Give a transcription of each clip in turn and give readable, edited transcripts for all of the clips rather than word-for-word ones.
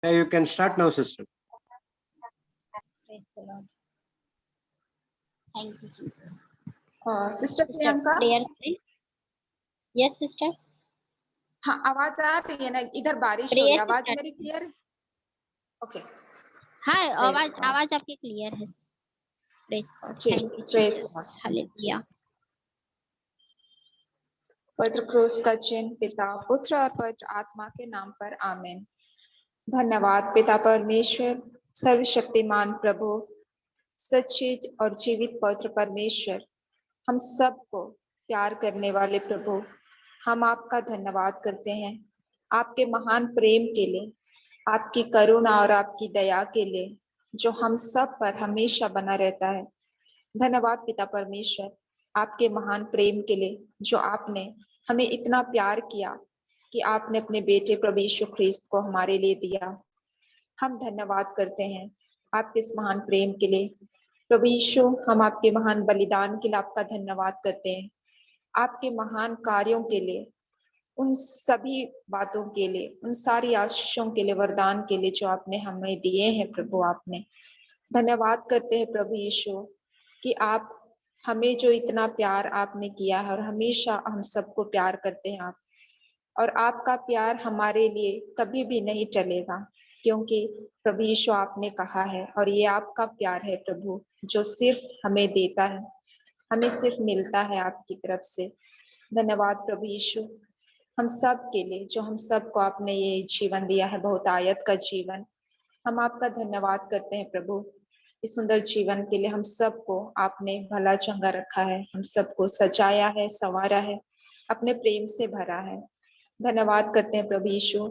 You can start now, sister. Praise the Lord. Thank you, Jesus. Sister Sister, Priyanka, prayer, please. Yes, sister. हाँ आवाज आ रही है ना? इधर बारिश हो रही Prayer है, आवाज start. मेरी क्लियर है? ओके, हाँ, Praise God. आवाज आपकी क्लियर है. Praise God. ठीक, Thank you, Praise Jesus. God. Hallelujah. पवित्र क्रूस का चिन्ह पिता, पुत्र और पवित्र आत्मा के नाम पर आमीन। धन्यवाद पिता परमेश्वर, सर्वशक्तिमान प्रभु, सच्चे और जीवित पवित्र परमेश्वर, हम सबको प्यार करने वाले प्रभु, हम आपका धन्यवाद करते हैं आपके महान प्रेम के लिए, आपकी करुणा और आपकी दया के लिए जो हम सब पर हमेशा बना रहता है। धन्यवाद पिता परमेश्वर, आपके महान प्रेम के लिए जो आपने हमें इतना प्यार किया कि आपने अपने बेटे प्रभु यीशु ख्रीस्त को हमारे लिए दिया। हम धन्यवाद करते हैं आपके इस महान प्रेम के लिए प्रभु यीशु। हम आपके महान बलिदान के लिए आपका धन्यवाद करते हैं, आपके महान कार्यों के लिए, उन सभी बातों के लिए, उन सारी आशीषों के लिए, वरदान के लिए जो आपने हमें दिए हैं प्रभु। आपने धन्यवाद करते हैं प्रभु यीशु कि आप हमें जो इतना प्यार आपने किया है और हमेशा हम सबको प्यार करते हैं आप, और आपका प्यार हमारे लिए कभी भी नहीं टलेगा, क्योंकि प्रभु यीशु आपने कहा है और ये आपका प्यार है प्रभु जो सिर्फ हमें देता है, हमें सिर्फ मिलता है आपकी तरफ से। धन्यवाद प्रभु यीशु हम सब के लिए जो हम सबको आपने ये जीवन दिया है, बहुत आयत का जीवन। हम आपका धन्यवाद करते हैं प्रभु इस सुंदर जीवन के लिए। हम सबको आपने भला चंगा रखा है, हम सबको सजाया है, संवारा है, अपने प्रेम से भरा है। धन्यवाद करते हैं प्रभु यीशु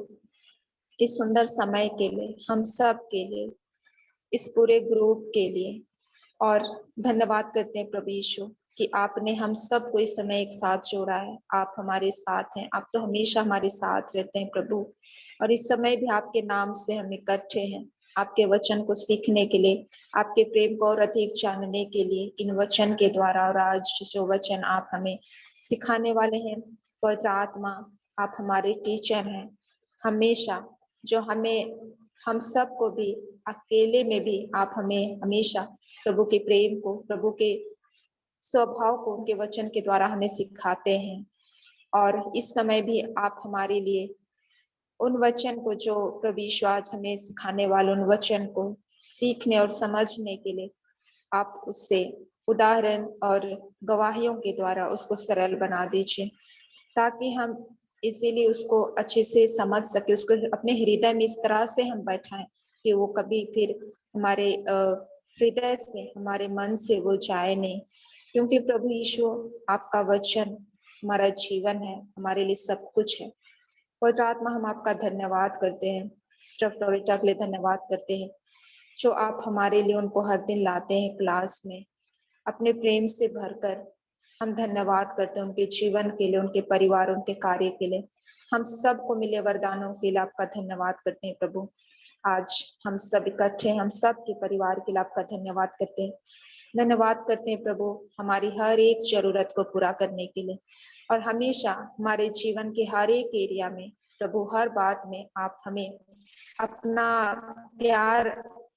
इस सुंदर समय के लिए, हम सब के लिए, इस पूरे ग्रुप के लिए। और धन्यवाद करते हैं प्रभु यीशु कि आपने हम सबको इस समय एक साथ जोड़ा है। आप हमारे साथ हैं, आप तो हमेशा हमारे साथ रहते हैं प्रभु, और इस समय भी आपके नाम से हम इकट्ठे हैं आपके वचन को सीखने के लिए, आपके प्रेम को और अधिक जानने के लिए इन वचन के द्वारा। और आज जो वचन आप हमें सिखाने वाले हैं, पवित्र आत्मा आप हमारे टीचर हैं हमेशा, जो हमें हम सबको भी अकेले में भी आप हमें हमेशा प्रभु के प्रेम को, प्रभु के स्वभाव को उनके वचन के द्वारा हमें सिखाते हैं। और इस समय भी आप हमारे लिए उन वचन को जो प्रभु यीशु आज हमें सिखाने वाले, उन वचन को सीखने और समझने के लिए आप उससे उदाहरण और गवाहियों के द्वारा उसको सरल बना दीजिए, ताकि हम इसीलिए उसको अच्छे से समझ सके, उसको अपने हृदय में इस तरह से हम बैठाएं कि वो कभी फिर हमारे हृदय से, हमारे मन से वो जाए नहीं। क्योंकि प्रभु यीशु आपका वचन हमारा जीवन है, हमारे लिए सब कुछ है। पवित्र आत्मा हम आपका धन्यवाद करते हैं, सिस्टर फ्लोरिटा के लिए धन्यवाद करते हैं जो आप हमारे लिए उनको हर दिन लाते हैं क्लास में अपने प्रेम से भरकर। हम धन्यवाद करते हैं उनके जीवन के लिए, उनके परिवार, उनके कार्य के लिए, हम सबको मिले वरदानों के लिए आपका धन्यवाद करते हैं प्रभु। आज हम सब इकट्ठे, हम सब के परिवार के लिए आपका धन्यवाद करते हैं। धन्यवाद करते हैं प्रभु हमारी हर एक जरूरत को पूरा करने के लिए, और हमेशा हमारे जीवन के हर एक एरिया में प्रभु, हर बात में आप हमें अपना प्यार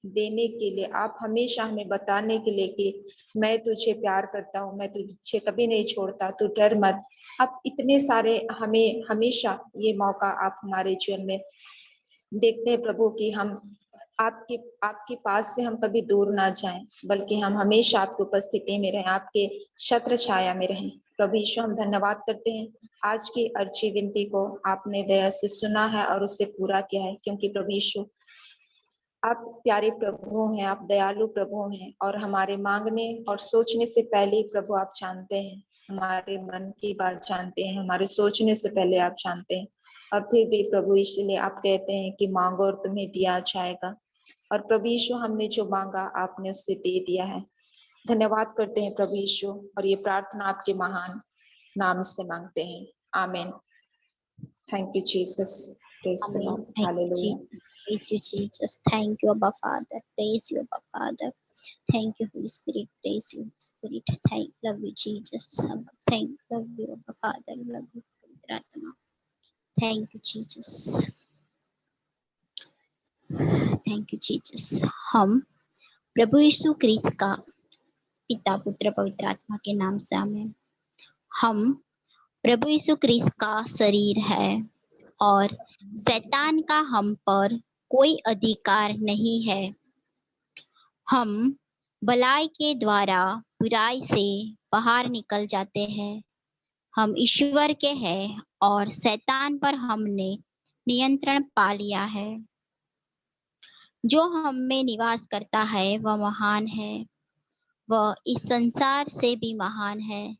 देने के लिए, आप हमेशा हमें बताने के लिए कि मैं तुझे प्यार करता हूँ, मैं तुझे कभी नहीं छोड़ता, तू डर मत। आप इतने सारे हमें हमेशा ये मौका आप हमारे जीवन में देखते हैं प्रभु कि हम आपके पास से हम कभी दूर ना जाएं, बल्कि हम हमेशा आपकी उपस्थिति में रहें, आपके छत्र छाया में रहें। प्रभु यीशु हम धन्यवाद करते हैं आज की अर्जी विनती को आपने दया से सुना है और उसे पूरा किया है, क्योंकि प्रभु यीशु आप प्यारे प्रभु हैं, आप दयालु प्रभु हैं, और हमारे मांगने और सोचने से पहले प्रभु आप जानते हैं, हमारे मन की बात जानते हैं, हमारे सोचने से पहले आप जानते हैं। और फिर भी प्रभु इसलिए आप कहते हैं कि मांगो और तुम्हें दिया जाएगा, और प्रभु यीशु हमने जो मांगा आपने उससे दे दिया है। धन्यवाद करते हैं प्रभु यीशु, और ये प्रार्थना आपके महान नाम से मांगते हैं, आमीन। Thank you Jesus, praise the Amen. Lord, Thank you, hallelujah. Jesus. Praise you, Jesus. Thank you, Abba Father. Praise you, Abba Father. Thank you, Holy Spirit. Praise you, Holy Spirit. Love you, Jesus. Love you, Abba Father. Love you, Pavitra Atma. Thank you, Jesus. Thank you Jesus. हम प्रभु यीशु क्रिस्त का पिता पुत्र पवित्र आत्मा के नाम से आमीन। हम प्रभु यीशु क्रिस्त का शरीर है और शैतान का हम पर कोई अधिकार नहीं है। हम भलाई के द्वारा बुराई से बाहर निकल जाते हैं। हम ईश्वर के हैं और शैतान पर हमने नियंत्रण पा लिया है। जो हम में निवास करता है वह महान है, वह इस संसार से भी महान है।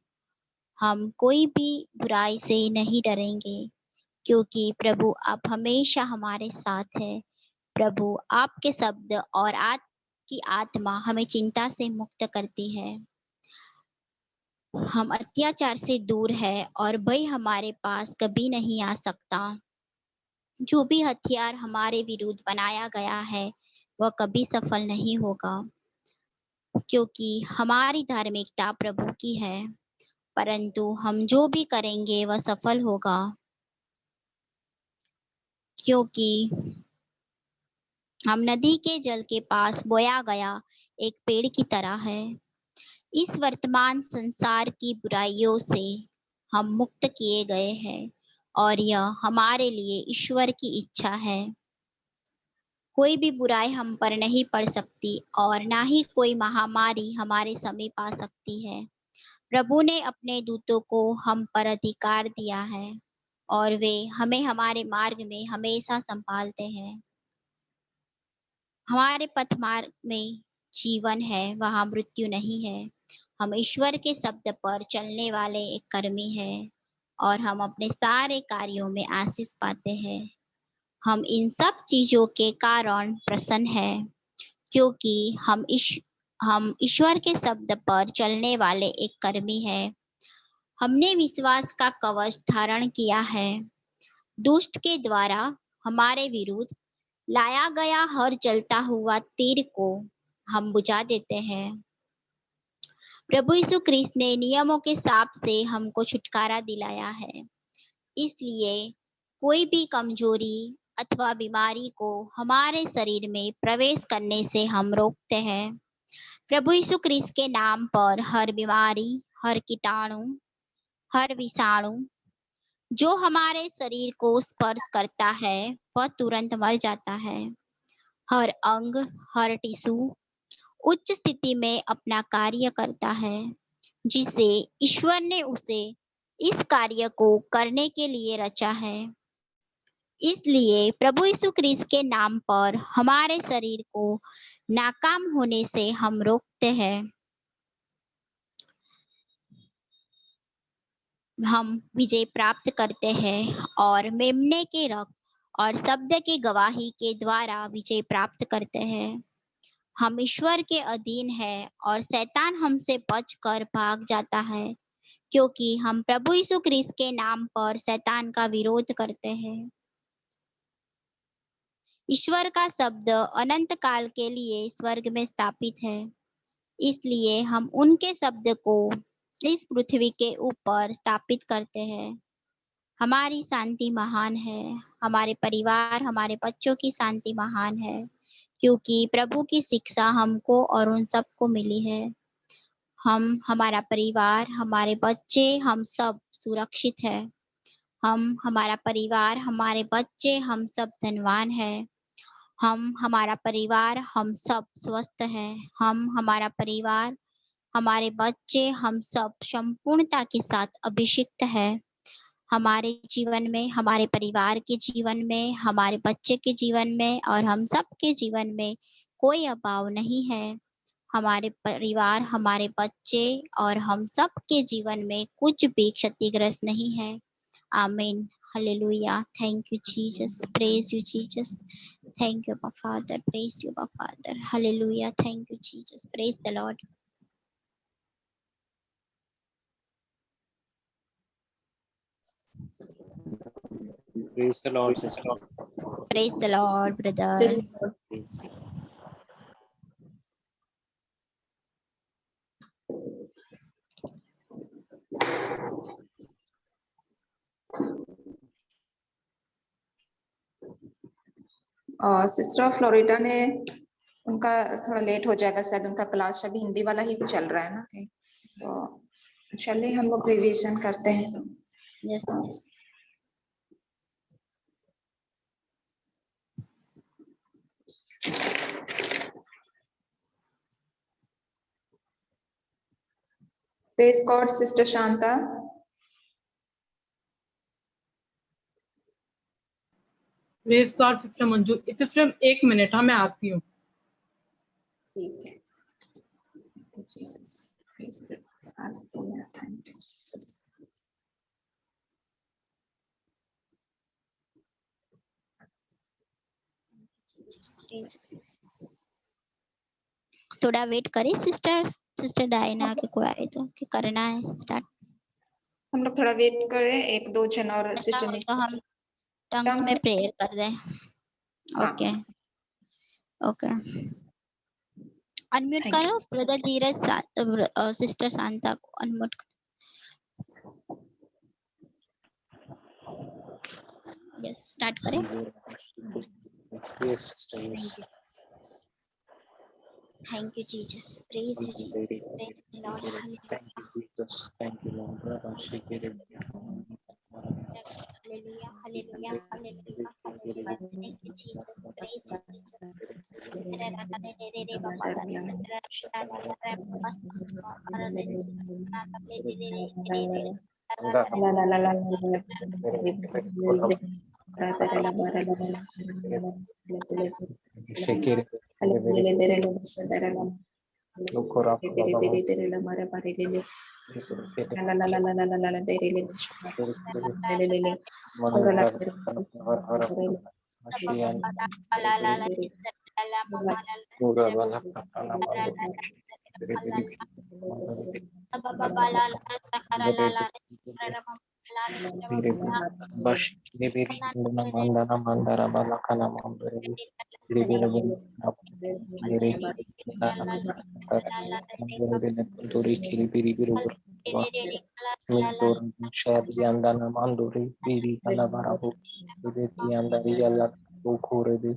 हम कोई भी बुराई से नहीं डरेंगे क्योंकि प्रभु आप हमेशा हमारे साथ है। प्रभु आपके शब्द और आपकी आत्मा हमें चिंता से मुक्त करती है। हम अत्याचार से दूर है और भय हमारे पास कभी नहीं आ सकता। जो भी हथियार हमारे विरुद्ध बनाया गया है वह कभी सफल नहीं होगा क्योंकि हमारी धार्मिकता प्रभु की है। परंतु हम जो भी करेंगे वह सफल होगा क्योंकि हम नदी के जल के पास बोया गया एक पेड़ की तरह है। इस वर्तमान संसार की बुराइयों से हम मुक्त किए गए हैं और यह हमारे लिए ईश्वर की इच्छा है। कोई भी बुराई हम पर नहीं पड़ सकती और ना ही कोई महामारी हमारे समीप आ सकती है। प्रभु ने अपने दूतों को हम पर अधिकार दिया है और वे हमें हमारे मार्ग में हमेशा संभालते हैं। हमारे पथ मार्ग में जीवन है, वहाँ मृत्यु नहीं है। हम ईश्वर के शब्द पर चलने वाले एक कर्मी हैं और हम अपने सारे कार्यों में आशीष पाते हैं। हम इन सब चीजों के कारण प्रसन्न हैं क्योंकि हम ईश्वर के शब्द पर चलने वाले एक कर्मी हैं। हमने विश्वास का कवच धारण किया है। दुष्ट के द्वारा हमारे विरुद्ध लाया गया हर जलता हुआ तीर को हम बुझा देते हैं। प्रभु यीशु क्रिस्त ने नियमों के शाप से हमको छुटकारा दिलाया है। इसलिए कोई भी कमजोरी अथवा बीमारी को हमारे शरीर में प्रवेश करने से हम रोकते हैं। प्रभु यीशु क्रिस्त के नाम पर हर बीमारी, हर कीटाणु, हर विषाणु जो हमारे शरीर को स्पर्श करता है वह तुरंत मर जाता है। हर अंग, हर टिश्यू उच्च स्थिति में अपना कार्य करता है जिसे ईश्वर ने उसे इस कार्य को करने के लिए रचा है। इसलिए प्रभु यीशु क्रिस्त के नाम पर हमारे शरीर को नाकाम होने से हम रोकते हैं। हम विजय प्राप्त करते हैं और मेमने के रक्त और शब्द की गवाही के द्वारा विजय प्राप्त करते हैं। हम ईश्वर के अधीन हैं और शैतान हमसे बचकर भाग जाता है क्योंकि हम प्रभु यीशु क्रिस्त के नाम पर शैतान का विरोध करते हैं। ईश्वर का शब्द अनंत काल के लिए स्वर्ग में स्थापित है। इसलिए हम उनके शब्द को इस पृथ्वी के ऊपर स्थापित करते हैं। हमारी शांति महान है। हमारे परिवार, हमारे बच्चों की शांति महान है क्योंकि प्रभु की शिक्षा हमको और उन सबको मिली है। हम, हमारा परिवार, हमारे बच्चे, हम सब सुरक्षित है। हम, हमारा परिवार, हमारे बच्चे, हम सब धनवान है। हम, हमारा परिवार, हम सब स्वस्थ है। हम, हमारा परिवार, हमारे बच्चे, हम सब संपूर्णता के साथ अभिषिक्त है। हमारे जीवन में, हमारे परिवार के जीवन में, हमारे बच्चे के जीवन में और हम सब के जीवन में कोई अभाव नहीं है। हमारे परिवार, हमारे बच्चे और हम सब के जीवन में कुछ भी क्षतिग्रस्त नहीं है। आमीन। Hallelujah. Thank you Jesus. Praise you Jesus. Thank you father. Praise you father. Hallelujah. Thank you Jesus. Praise the Lord. Praise the Lord, sister. Praise the Lord brother. Praise the Lord. Praise the Lord. और sister Florida ने उनका थोड़ा late हो जाएगा शायद, उनका class अभी हिंदी वाला ही चल रहा है ना, तो चलिए हम लोग रिवीजन करते हैं। Yes praise God sister Shanta. Praise God sister Manju. Sister 1 minute, हाँ मैं आती हूँ। ठीक है। Jesus, praise the hallelujah, thank you Jesus. थोड़ा वेट करें सिस्टर डायना के को आए तो कि करना है स्टार्ट। हम लोग थोड़ा वेट करें, 1-2 जन और सिस्टर तो हम टंग्स में प्रेयर कर रहे हैं। ओके ओके, अनम्यूट करो ब्रदर धीरज, सिस्टर शांता को अनम्यूट। यस स्टार्ट करें। Yes, sister. Yes. Thank you Jesus, praise you Jesus, praise the Lord, Thank you, Jesus. Thank you, Lord. Rabba shikere. hallelujah hallelujah hallelujah hallelujah, thank you Jesus, praise you Jesus। Shikere. Bash neberi mandana mandana mandara bala kana mandare neberi neberi mandare kunduri kiri biri biru Mintor shadi andana manduri biri kana barabu neberi andari yalla bukure bi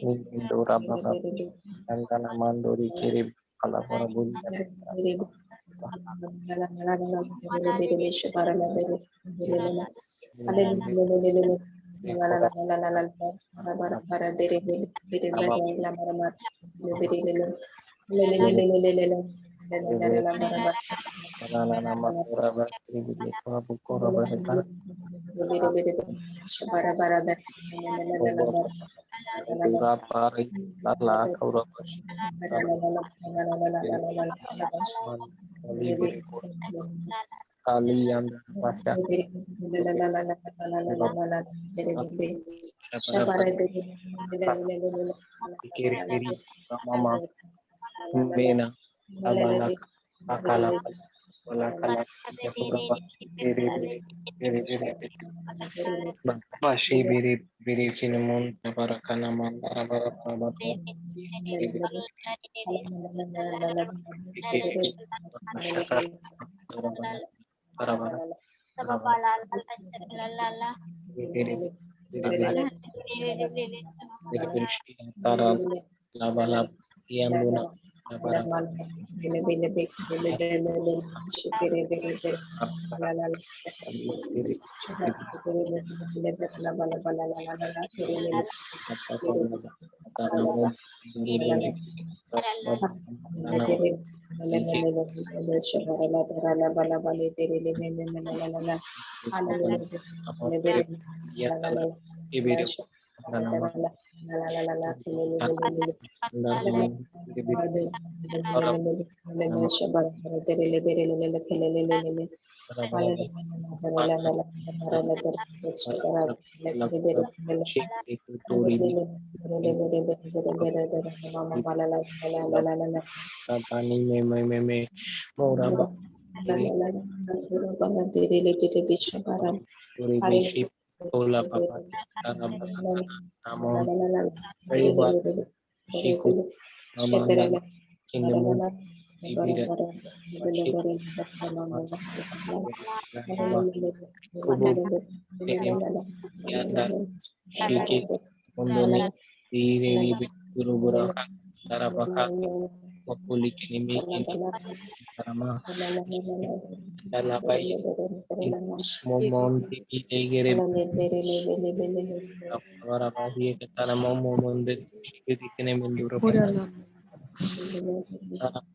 Mindora baba andana manduri kiri kala barabu kali andana pasha kiri kiri mama mena abala akala wala kala biri biri biri bashi biri biri cinnamon barakana mandara barakana Pani me mora ba puri bishi tola papa karaba namon riba shiku amanda kinmun ibira kubu yanda shiki mundoni Ire ribe guru bura tara baka wakuli kinimi kintu karama dala bai momon tiki egere para bahi ketana momon de shikiti kene mendura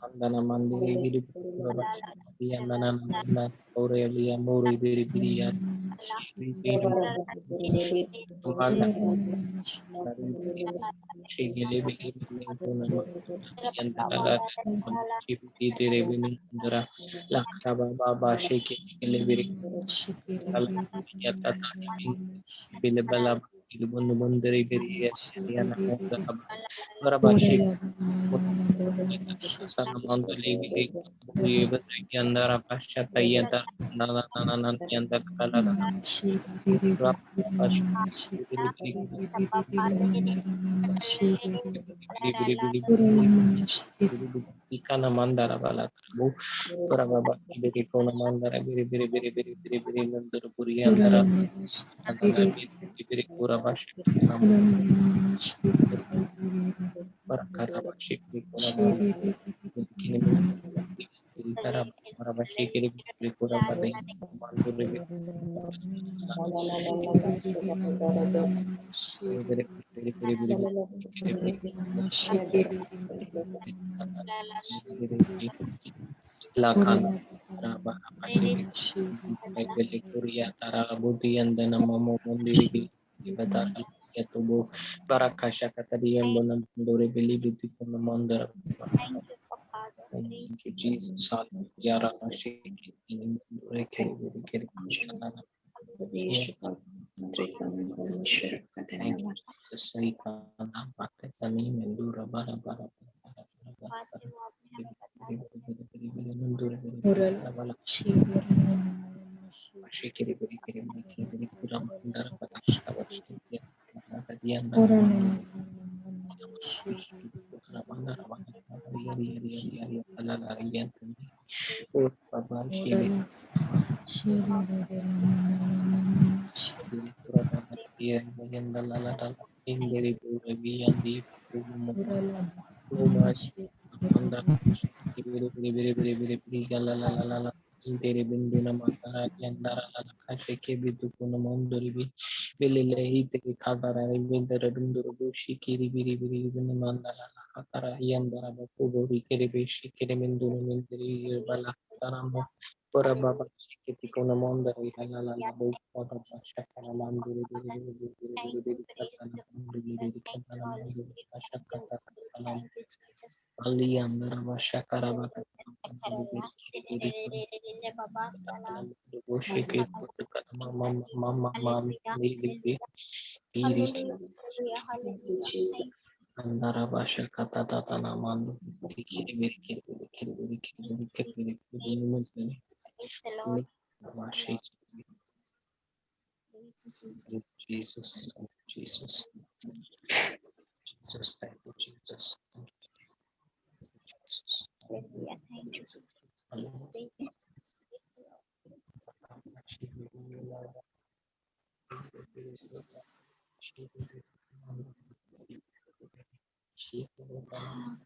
Andana mandiri biri baba dia nana nana ore lia muri biri biri ya biri manda dari shigele biri biri tuna yang tala shibiti tere bini ndara lakra baba ba shigele biri tala ya tata bili bala biri bundu bundiri biri ya nana baba sana mandali biri biri biri andara pasca tayanta nana nana nana yanta kala Ikana mandara bala bu kuraba biri kona mandara biri biri biri biri biri biri mandara puri andara andara biri kuraba shikana parakara shikri kona kini biri karab kuraba shikri biri kuraba dai manduri biri lakan raba kuria tara budi andana momo mondiri bi ibatar ya tubuh barakasha kata dia bonam manduri bili biti kono mandara Thank you, Jesus. Hallelujah. Ramashiki ini manduri kiri kiri kanana Thank you, Jesus. Ikana mate kani mendura bara bara Shikiri biri kiri biri pura mandara pada pada kadian mandara mandara ria ala larian oh baba shiri pura baba dia bagian dalala dalala indiri pura bian di rumah mandara biri galala Intere bindu nama kara yandara lala kashe ke bidu kuno mondori bi belele hite ke kadara bindara bindu rubu shikiri biri biri bindu mandala lala kara yandara baku bori kere be shikiri bindu mindiri bala kara mo pora baba shikiti kuno mondori lala lala bu baba shakara mandiri biri biri biri biri katana mandiri biri katana mandiri shakara katana Ali andara shakara bata Andara basha kata tata namandu dikiri dikiri dikiri dikiri dikiri Jesus, Jesus, Jesus, thank you, Jesus.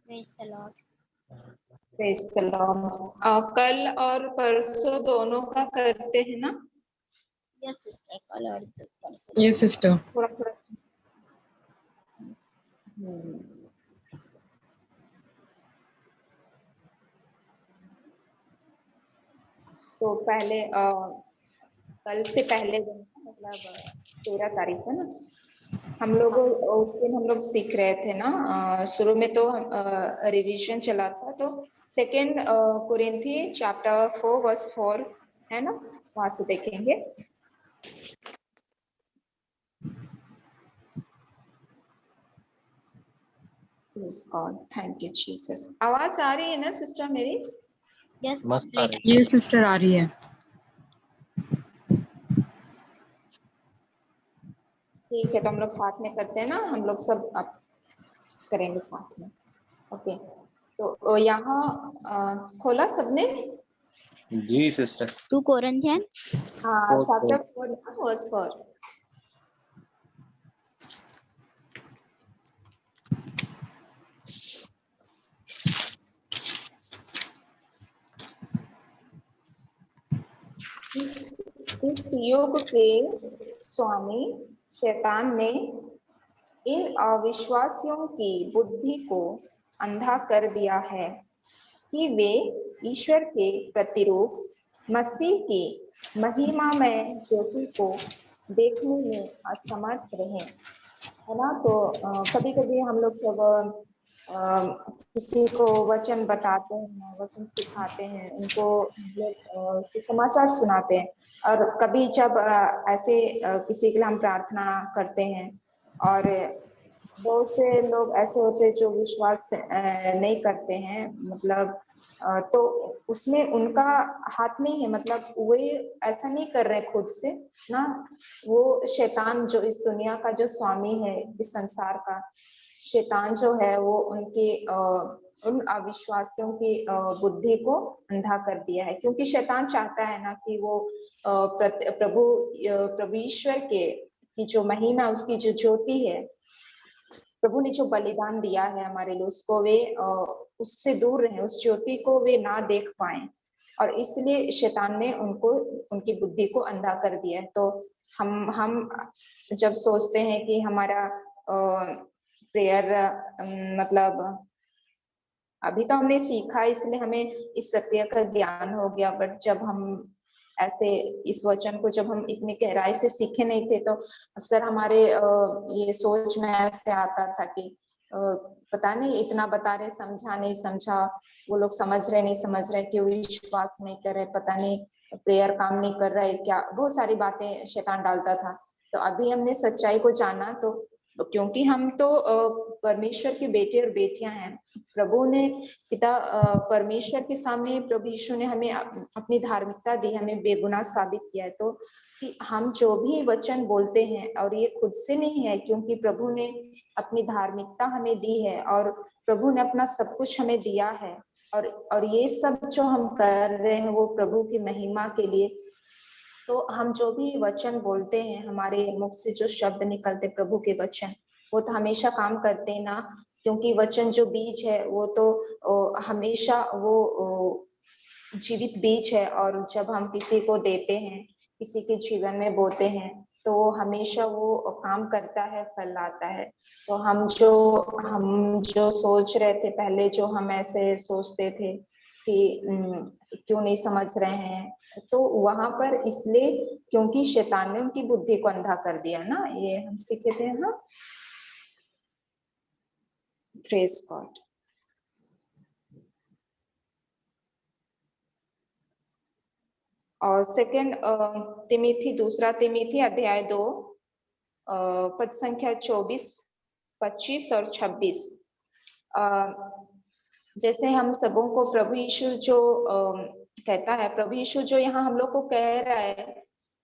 Praise the Lord. Praise the Lord. कल और परसों दोनों का करते हैं ना? Yes, sister. कल और परसों। Yes, sister. थोड़ा थोड़ा तो पहले कल से पहले दिन मतलब 13 तारीख है ना, हम लोग उस दिन हम लोग सीख रहे थे ना। शुरू में तो रिवीजन चला था, तो सेकेंड कोरिन्थी चैप्टर 4 वर्स 4 है ना, वहां से देखेंगे। Thank you Jesus. आवाज आ रही है ना सिस्टर मेरी? Yes, ये सिस्टर आ रही है। ठीक है, तो हम लोग साथ में करते हैं ना, हम लोग सब अब करेंगे साथ में। ओके, तो यहाँ खोला सबने? जी सिस्टर। 2 Corinthians chapter 4 verse 4। इस युग के स्वामी शैतान ने इन अविश्वासियों की बुद्धि को अंधा कर दिया है कि वे ईश्वर के प्रतिरूप मसीह की महिमामय ज्योति को देखने में असमर्थ रहे, है ना। तो कभी कभी हम लोग जब किसी को वचन बताते हैं, वचन सिखाते हैं, उनको मतलब समाचार सुनाते हैं, और कभी जब ऐसे किसी के लिए हम प्रार्थना करते हैं और बहुत से लोग ऐसे होते हैं जो विश्वास नहीं करते हैं, मतलब तो उसमें उनका हाथ नहीं है, मतलब वे ऐसा नहीं कर रहे खुद से ना, वो शैतान जो इस दुनिया का जो स्वामी है, इस संसार का शैतान जो है, वो उनके उन अविश्वासियों की बुद्धि को अंधा कर दिया है, क्योंकि शैतान चाहता है ना कि वो प्रभु ईश्वर के की जो महिमा, उसकी जो ज्योति है, प्रभु ने जो बलिदान दिया है हमारे लिए, उसको वे उससे दूर रहे, उस ज्योति को वे ना देख पाए, और इसलिए शैतान ने उनको उनकी बुद्धि को अंधा कर दिया है। तो हम जब सोचते हैं कि हमारा प्रेयर मतलब अभी तो हमने सीखा इसलिए हमें इस सत्य का ज्ञान हो गया, बट जब हम ऐसे इस वचन को जब हम इतनी गहराई से सीखे नहीं थे, तो अक्सर हमारे ये सोच में ऐसे आता था कि पता नहीं इतना बता रहे, समझा नहीं समझा, वो लोग समझ रहे नहीं समझ रहे, क्यों विश्वास नहीं कर रहे, पता नहीं प्रेयर काम नहीं कर रहा है क्या, बहुत सारी बातें शैतान डालता था। तो अभी हमने सच्चाई को जाना, तो क्योंकि हम तो परमेश्वर के बेटे और बेटियां हैं, प्रभु ने पिता परमेश्वर के सामने प्रभु यीशु ने हमें अपनी धार्मिकता दी, हमें बेगुनाह साबित किया है, तो कि हम जो भी वचन बोलते हैं, और ये खुद से नहीं है, क्योंकि प्रभु ने अपनी धार्मिकता हमें दी है, और प्रभु ने अपना सब कुछ हमें दिया है, और ये सब जो हम कर रहे हैं वो प्रभु की महिमा के लिए। तो हम जो भी वचन बोलते हैं, हमारे मुख से जो शब्द निकलते प्रभु के वचन, वो तो हमेशा काम करते हैं ना, क्योंकि वचन जो बीज है वो तो हमेशा वो जीवित बीज है, और जब हम किसी को देते हैं, किसी के जीवन में बोते हैं, तो वो हमेशा वो काम करता है, फल लाता है। तो हम जो सोच रहे थे पहले, जो हम ऐसे सोचते थे कि क्यों नहीं समझ रहे हैं, तो वहां पर इसलिए क्योंकि शैतान ने उनकी बुद्धि को अंधा कर दिया ना, ये हम सीखे थे ना। Praise God. और सेकंड दूसरा तिमोथी अध्याय 2 पद संख्या 24, 25 और 26। जैसे हम सबों को प्रभु यीशु जो कहता है, प्रभु यीशु जो यहाँ हम लोग को कह रहा है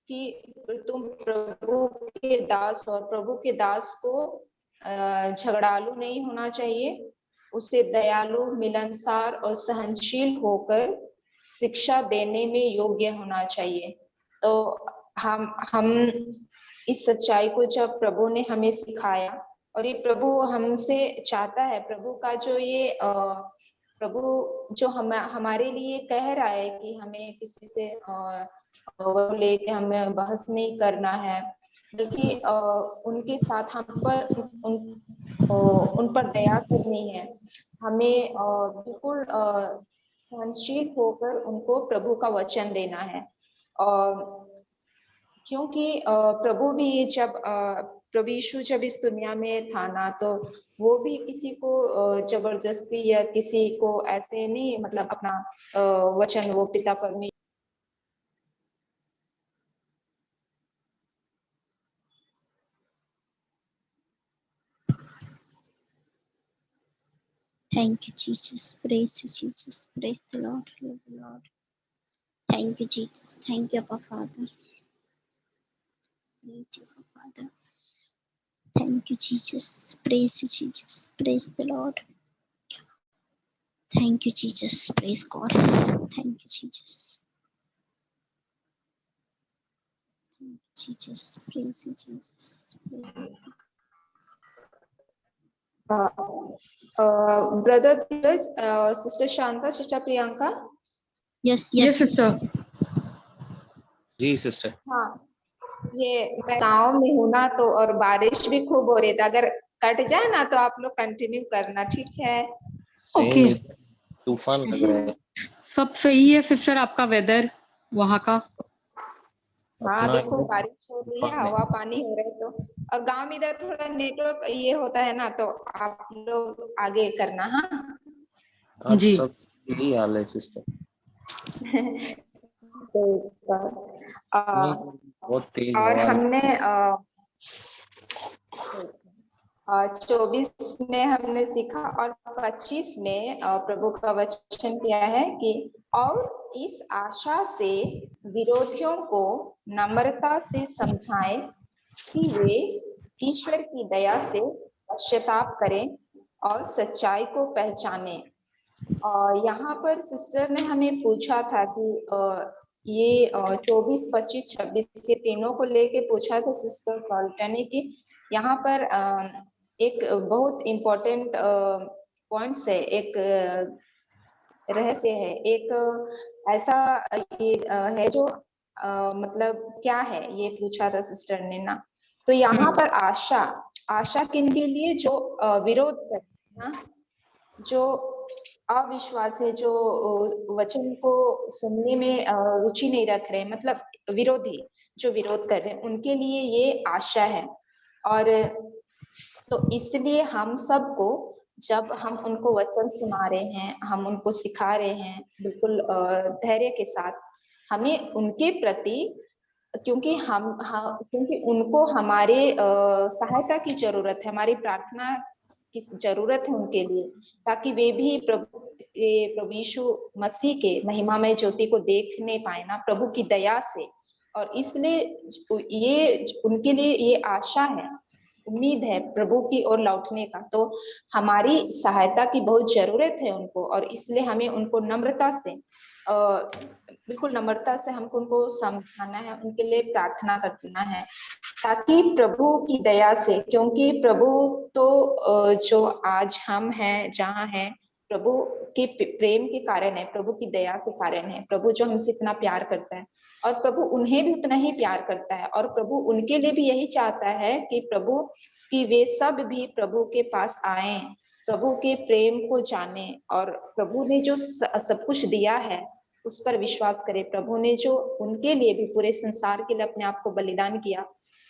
कि तुम प्रभु के दास, और प्रभु के दास को झगड़ालू नहीं होना चाहिए, उसे दयालु, मिलनसार और सहनशील होकर शिक्षा देने में योग्य होना चाहिए। तो हम इस सच्चाई को जब प्रभु ने हमें सिखाया, और ये प्रभु हमसे चाहता है, प्रभु का जो ये प्रभु जो हमारे लिए कह रहा है कि हमें किसी से लेके हमें बहस नहीं करना है, बल्कि उनके साथ हम पर उन पर दया करनी है, हमें बिल्कुल सहनशील होकर उनको प्रभु का वचन देना है। और क्योंकि प्रभु भी जब प्रभु यीशु जब इस दुनिया में था ना, तो वो भी किसी को जबरदस्ती या किसी को ऐसे नहीं, मतलब अपना वचन वो पिता परमेश्वर Thank you, Jesus. Praise you, Jesus. Praise the Lord. Love the Lord. Thank you, Jesus. Thank you, Abba Father. Praise you, Abba Father. Thank you, Jesus. Praise you, Jesus. Praise the Lord. Thank you, Jesus. Praise God. Thank you, Jesus. Thank you, Jesus. Praise you, Jesus. Praise brother Dheeraj, sister Shanta, sister Priyanka. Yes, Yes, sister. Ji sister. हाँ, ये मैं गाँव में हूँ ना, तो और बारिश भी खूब हो रही थी। अगर कट जाए ना तो आप लोग कंटिन्यू करना, ठीक है? ओके। तूफान लग रहा है। सब सही है सिस्टर, आपका वेदर वहाँ का? हाँ, अपना अभी खूब बारिश हो रही है, तूफान है। हवा पानी हो रहा है तो। और गांव में इधर थोड़ा नेटवर्क ये होता है ना, तो आप लोग आगे करना। हाँ आज जी। सब यही हाल है सिस्टर। तो अ, बहुत तेज और हवा। हमने 24 में हमने सीखा और 25 में प्रभु का वचन किया है कि और इस आशा से विरोधियों को नम्रता से समझाएं कि वे ईश्वर की दया से पश्चाताप करें और सच्चाई को पहचानें। यहाँ पर सिस्टर ने हमें पूछा था कि ये 24, 25, 26 ये तीनों को लेके पूछा था सिस्टर कॉल्टन ने कि यहाँ पर एक बहुत इम्पोर्टेंट पॉइंट्स है, एक रहस्य है, एक ऐसा ये है जो मतलब क्या है ये पूछा था सिस्टर ने ना। तो यहाँ पर आशा किन के लिए? जो विरोध करते हैं, जो अविश्वास है, जो वचन को सुनने में रुचि नहीं रख रहे, मतलब विरोधी जो विरोध कर रहे हैं, उनके लिए ये आशा है। और तो इसलिए हम सबको, जब हम उनको वचन सुना रहे हैं, हम उनको सिखा रहे हैं, बिल्कुल धैर्य के साथ हमें उनके प्रति, क्योंकि क्योंकि उनको हमारे सहायता की जरूरत है, हमारी प्रार्थना की जरूरत है उनके लिए, ताकि वे भी प्रभु यीशु मसीह के महिमामय ज्योति को देखने पाए ना, प्रभु की दया से। और इसलिए ये उनके लिए ये आशा है, उम्मीद है प्रभु की ओर लौटने का। तो हमारी सहायता की बहुत जरूरत है उनको, और इसलिए हमें उनको नम्रता से बिल्कुल नम्रता से हमको उनको समझाना है, उनके लिए प्रार्थना करना है, ताकि प्रभु की दया से, क्योंकि प्रभु तो जो आज हम हैं जहाँ हैं, प्रभु के प्रेम के कारण है, प्रभु की दया के कारण है, प्रभु जो हमसे इतना प्यार करता है, और प्रभु उन्हें भी उतना ही प्यार करता है, और प्रभु उनके लिए भी यही चाहता है कि प्रभु कि वे सब भी प्रभु के पास आए, प्रभु के प्रेम को जाने, और प्रभु ने जो सब कुछ दिया है उस पर विश्वास करें। प्रभु ने जो उनके लिए भी पूरे संसार के लिए अपने आप को बलिदान किया,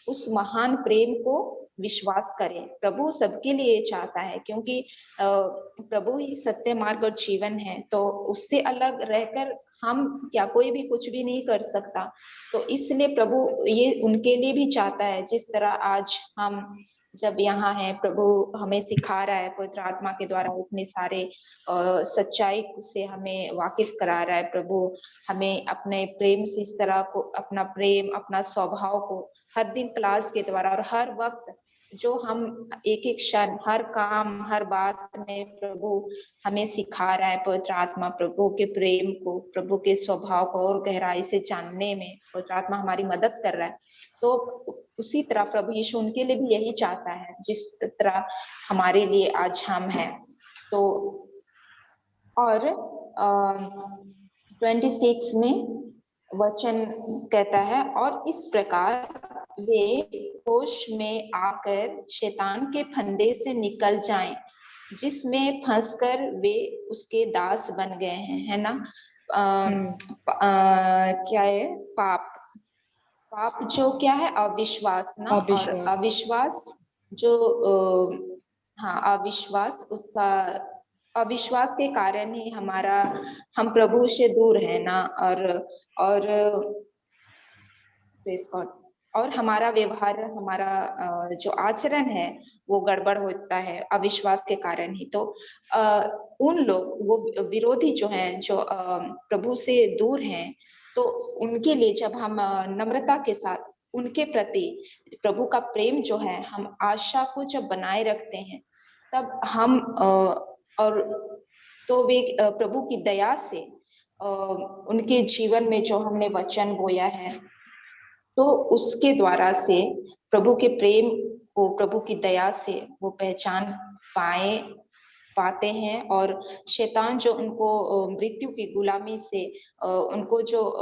उस महान प्रेम को विश्वास करें। प्रभु सबके लिए चाहता है, क्योंकि प्रभु ही सत्य मार्ग और जीवन है, तो उससे अलग रहकर हम क्या कोई भी कुछ भी नहीं कर सकता। तो इसलिए प्रभु ये उनके लिए भी चाहता है, जिस तरह आज हम जब यहाँ है, प्रभु हमें सिखा रहा है पवित्र आत्मा के द्वारा, इतने सारे सच्चाई से हमें वाकिफ करा रहा है। प्रभु हमें अपने प्रेम से इस तरह को, अपना प्रेम, अपना स्वभाव को हर दिन क्लास के द्वारा और हर वक्त जो हम एक एक क्षण, हर काम, हर बात में प्रभु हमें सिखा रहा है। पवित्र आत्मा प्रभु के प्रेम को, प्रभु के स्वभाव को और गहराई से जानने में पवित्र आत्मा हमारी मदद कर रहा है। तो उसी तरह प्रभु यीशु उनके लिए भी यही चाहता है, जिस तरह हमारे लिए आज हम हैं। तो और 26 में वचन कहता है, और इस प्रकार वे होश में आकर शैतान के फंदे से निकल जाएं, जिसमें फंसकर वे उसके दास बन गए हैं, है ना। क्या है पाप जो क्या है? अविश्वास ना। और अविश्वास जो हाँ, अविश्वास, उसका अविश्वास के कारण ही हम प्रभु से दूर है ना। और और हमारा व्यवहार, हमारा जो आचरण है वो गड़बड़ होता है अविश्वास के कारण ही। तो उन लोग, वो विरोधी जो हैं, जो प्रभु से दूर हैं, तो उनके लिए जब हम नम्रता के साथ उनके प्रति प्रभु का प्रेम जो है, हम आशा को जब बनाए रखते हैं, तब हम और तो वे प्रभु की दया से उनके जीवन में जो हमने वचन बोया है, तो उसके द्वारा से प्रभु के प्रेम को, प्रभु की दया से वो पहचान पाए, पाते हैं और शैतान जो उनको मृत्यु की गुलामी से उनको जो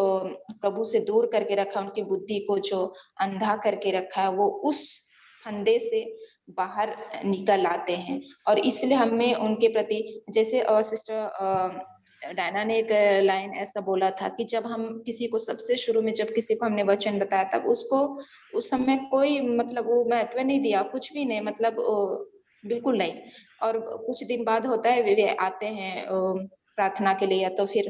प्रभु से दूर करके रखा, उनकी बुद्धि को जो अंधा करके रखा है, वो उस फंदे से बाहर निकल आते हैं। और इसलिए हमें उनके प्रति, जैसे सिस्टर डायना ने एक लाइन ऐसा बोला था कि जब हम किसी को सबसे शुरू में जब किसी को हमने वचन बताया, तब उसको उस समय कोई मतलब वो महत्व नहीं दिया, कुछ भी नहीं, मतलब बिल्कुल नहीं। और कुछ दिन बाद होता है वे आते हैं प्रार्थना के लिए, या तो फिर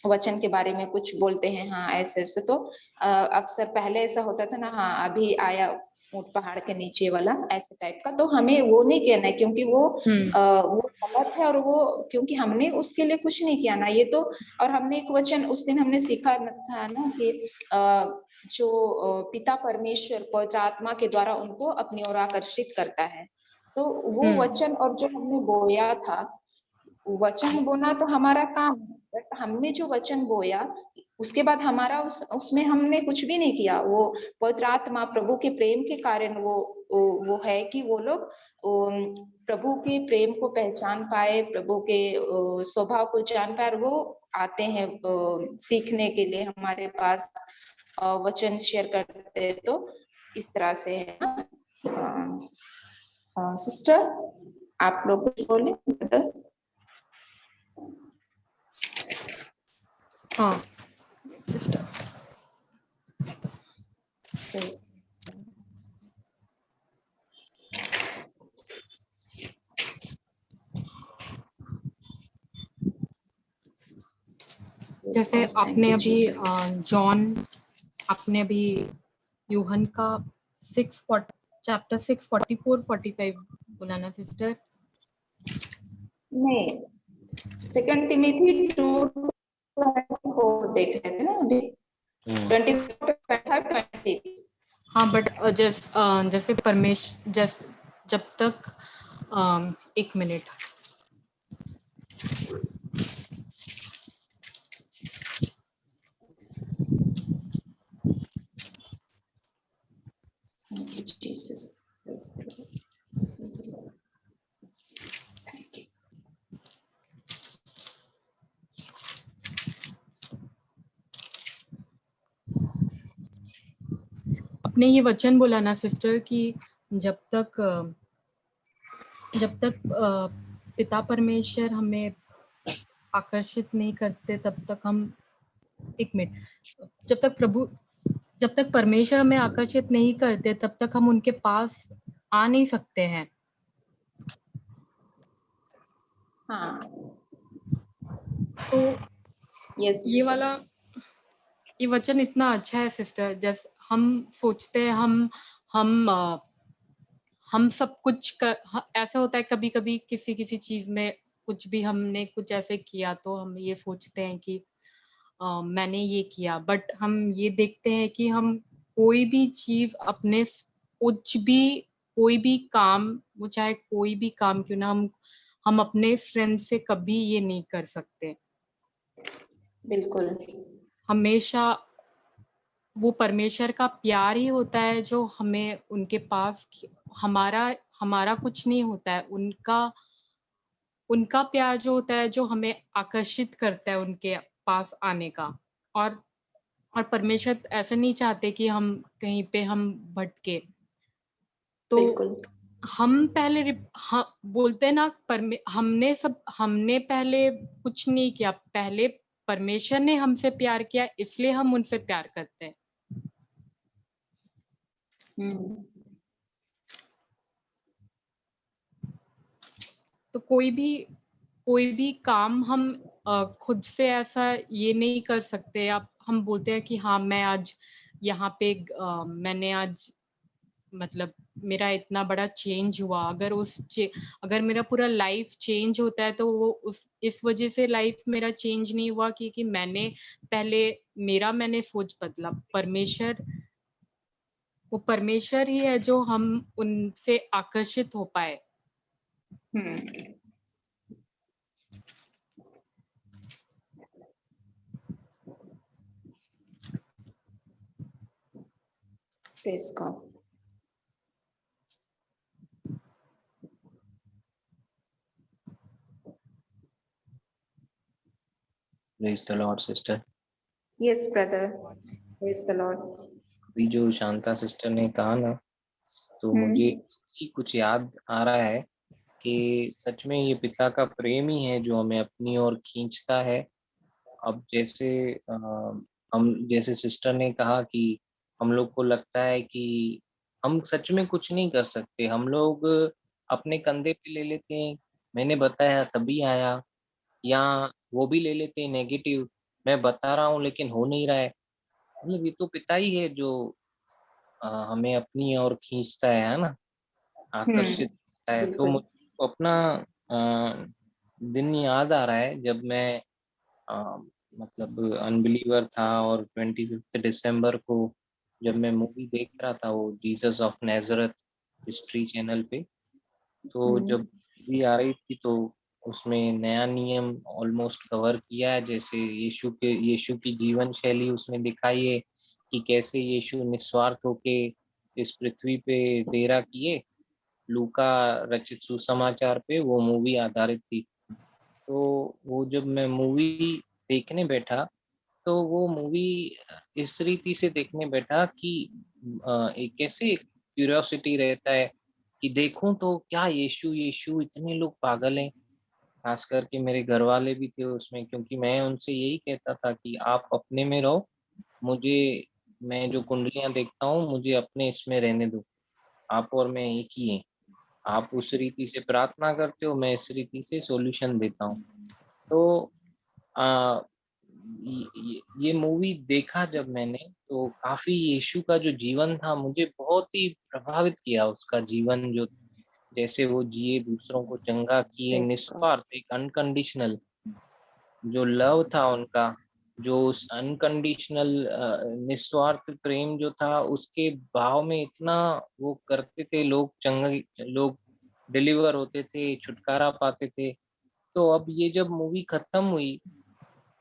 वचन के बारे में कुछ बोलते हैं, हाँ ऐसे ऐसे। तो अक्सर पहले ऐसा होता था ना, हाँ अभी आया ऊंट पहाड़ के नीचे वाला, ऐसे टाइप का। तो हमें वो नहीं कहना है, क्योंकि वो गलत है, और वो क्योंकि हमने उसके लिए कुछ नहीं किया ना, ये तो। और हमने एक वचन उस दिन हमने सीखा था ना कि जो पिता परमेश्वर पवित्र आत्मा के द्वारा उनको अपनी ओर आकर्षित करता है। तो वो वचन, और जो हमने बोया था, वचन बोना तो हमारा काम है, बट हमने जो वचन बोया उसके बाद हमारा उसमें हमने कुछ भी नहीं किया। वो पवित्र आत्मा प्रभु के प्रेम के कारण वो है कि वो लोग प्रभु के प्रेम को पहचान पाए, प्रभु के स्वभाव को जान पाए, और वो आते हैं सीखने के लिए हमारे पास, वचन शेयर करते हैं। तो इस तरह से है। सिस्टर आप लोग कुछ बोले? हाँ सिस्टर। जैसे आपने अभी जॉन, आपने अभी यूहन का चैप्टर 6:44-45 बोला ना सिस्टर? नहीं, 2 तिमोथी 2:4 देख रहे थे ना अभी, 24-25-26। हाँ बट जैसे परमेश्वर जब तक एक मिनट, आपने ये वचन बोला ना सिस्टर कि जब तक पिता परमेश्वर हमें आकर्षित नहीं करते तब तक हम, एक मिनट, जब तक परमेश्वर हमें आकर्षित नहीं करते तब तक हम उनके पास आ नहीं सकते हैं। हाँ, तो यस ये वचन इतना अच्छा है सिस्टर। जैसे हम सोचते हैं हम सब कुछ ऐसा होता है कभी कभी किसी चीज में कुछ भी हमने कुछ ऐसे किया तो हम ये सोचते हैं कि मैंने ये किया, बट हम ये देखते हैं कि हम कोई भी चीज अपने कोई भी काम, वो चाहे कोई भी काम क्यों ना, हम अपने फ्रेंड से कभी ये नहीं कर सकते। बिल्कुल। हमेशा वो परमेश्वर का प्यार ही होता है जो हमें उनके पास, हमारा कुछ नहीं होता है, उनका प्यार जो होता है जो हमें आकर्षित करता है उनके पास आने का। और परमेश्वर ऐसे नहीं चाहते कि हम कहीं पे हम भटके। तो बिल्कुल। हम पहले बोलते हैं ना, हमने पहले कुछ नहीं किया, पहले परमेश्वर ने हमसे प्यार किया, इसलिए हम उनसे प्यार करते हैं। तो कोई भी काम हम खुद से ऐसा ये नहीं कर सकते। आप हम बोलते हैं कि हाँ मैं आज यहाँ पे मैंने आज मतलब मेरा इतना बड़ा चेंज हुआ। अगर मेरा पूरा लाइफ चेंज होता है तो वो इस वजह से लाइफ मेरा चेंज नहीं हुआ क्योंकि मैंने सोच बदला। वो परमेश्वर ही है जो हम उनसे आकर्षित हो पाए। Praise God. Praise the Lord sister. Yes, brother. Praise the Lord. अभी जो शांता सिस्टर ने कहा ना, तो मुझे ही कुछ याद आ रहा है कि सच में ये पिता का प्रेम ही है जो हमें अपनी ओर खींचता है। अब जैसे हम जैसे सिस्टर ने कहा कि हम लोग को लगता है कि हम सच में कुछ नहीं कर सकते, हम लोग अपने कंधे पे ले लेते हैं, मैंने बताया तभी आया, या वो भी ले लेते हैं नेगेटिव, मैं बता रहा हूँ लेकिन हो नहीं रहा है। मतलब ये तो पिता ही है जो हमें अपनी ओर खींचता है ना, आकर्षित करता है। तो बिल्कुल। मुझे अपना अ, दिन याद आ रहा है जब मैं अ, मतलब अनबिलीवर था, और 25 दिसंबर को जब मैं मूवी देख रहा था वो Jesus of Nazareth history channel पे, तो जब मूवी आ रही थी तो उसमें नया नियम ऑलमोस्ट कवर किया है, जैसे यीशु की जीवन शैली उसमें दिखाई है कि कैसे यीशु निस्वार्थ होके इस पृथ्वी पे डेरा किए। लूका रचित सुसमाचार पे वो मूवी आधारित थी। तो वो जब मैं मूवी देखने बैठा, तो वो मूवी इस रीति से देखने बैठा कि एक कैसे क्यूरियोसिटी रहता है कि देखूं तो क्या यीशु यीशु इतने लोग पागल हैं। खास करके मेरे घर वाले भी थे उसमें, क्योंकि मैं उनसे यही कहता था कि आप अपने में रहो, मुझे मैं जो कुंडलियां देखता हूँ मुझे अपने इसमें रहने दो, आप और मैं एक ही हैं। आप उस रीति से प्रार्थना करते हो, मैं इस रीति से सॉल्यूशन देता हूँ। तो आ, ये मूवी देखा जब मैंने, तो काफी यीशु का जो जीवन था मुझे बहुत ही प्रभावित किया, उसका जीवन जो जैसे वो जिए, दूसरों को चंगा किए, Praise God. निस्वार्थ, एक अनकंडीशनल जो लव था उनका, जो उस अनकंडीशनल निस्वार्थ प्रेम जो था उसके भाव में इतना वो करते थे, लोग चंगे, लोग डिलीवर होते थे, छुटकारा पाते थे। तो अब ये जब मूवी खत्म हुई,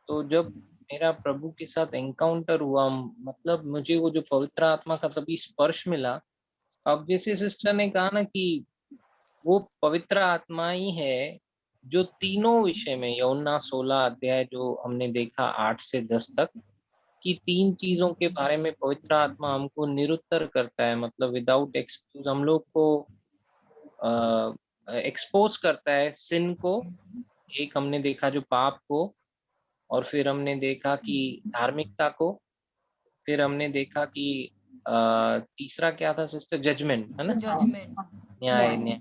तो जब मेरा प्रभु के साथ एनकाउंटर हुआ, मतलब मुझे वो जो पवित्र आत्मा का तभी स्पर्श मिला। अब जैसे सिस्टर ने कहा ना कि वो पवित्र आत्मा ही है जो तीनों विषय में, यूहन्ना 16 अध्याय जो हमने देखा 8 से 10 तक, कि तीन चीजों के बारे में पवित्र आत्मा हमको निरुत्तर करता है, मतलब विदाउट एक्सक्यूज हम लोग को एक्सपोज करता है सिन को। एक हमने देखा जो पाप को, और फिर हमने देखा कि धार्मिकता को, फिर हमने देखा कि तीसरा क्या था सिस्टर, जजमेंट है ना, जजमेंट। न्याय न्याय।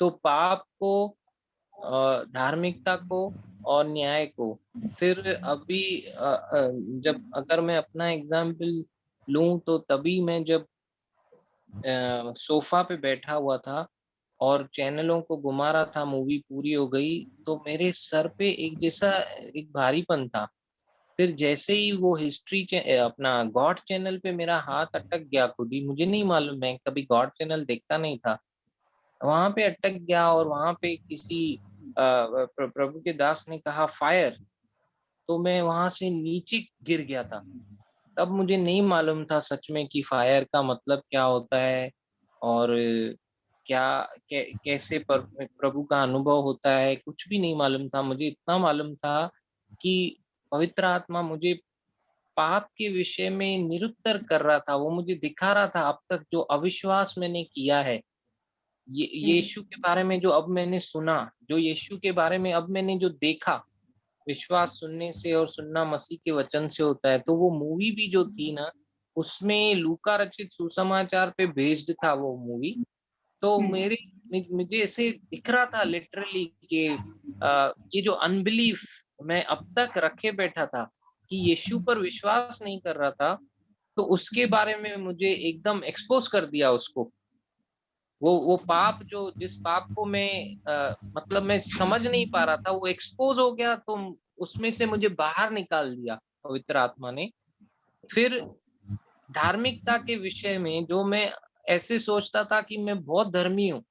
तो पाप को, धार्मिकता को और न्याय को। फिर अभी जब अगर मैं अपना एग्जाम्पल लूं, तो तभी मैं जब सोफा पे बैठा हुआ था और चैनलों को घुमा रहा था, मूवी पूरी हो गई, तो मेरे सर पे एक जैसा एक भारीपन था। फिर जैसे ही वो अपना गॉड चैनल पे मेरा हाथ अटक गया, खुद ही मुझे नहीं मालूम, मैं कभी गॉड चैनल देखता नहीं था, वहां पे अटक गया, और वहां पे किसी प्रभु के दास ने कहा फायर, तो मैं वहां से नीचे गिर गया था। तब मुझे नहीं मालूम था सच में कि फायर का मतलब क्या होता है, और क्या कैसे प्रभु का अनुभव होता है, कुछ भी नहीं मालूम था। मुझे इतना मालूम था कि पवित्र आत्मा मुझे पाप के विषय में निरुत्तर कर रहा था, वो मुझे दिखा रहा था अब तक जो अविश्वास मैंने किया है, ये यीशु के बारे में जो अब मैंने सुना, जो यीशु के बारे में अब मैंने जो देखा, विश्वास सुनने से और सुनना मसीह के वचन से होता है। तो वो मूवी भी जो थी ना, उसमें लूका रचित सुसमाचार पे बेस्ड था वो मूवी। तो मुझे ऐसे दिख रहा था लिटरली कि ये जो अनबिलीफ मैं अब तक रखे बैठा था कि यीशु पर विश्वास नहीं कर रहा था, तो उसके बारे में मुझे एकदम एक्सपोज कर दिया उसको। वो पाप जो जिस पाप को मैं मतलब मैं समझ नहीं पा रहा था, वो एक्सपोज हो गया, तो उसमें से मुझे बाहर निकाल दिया पवित्र आत्मा ने। फिर धार्मिकता के विषय में जो मैं ऐसे सोचता था कि मैं बहुत धर्मी हूँ,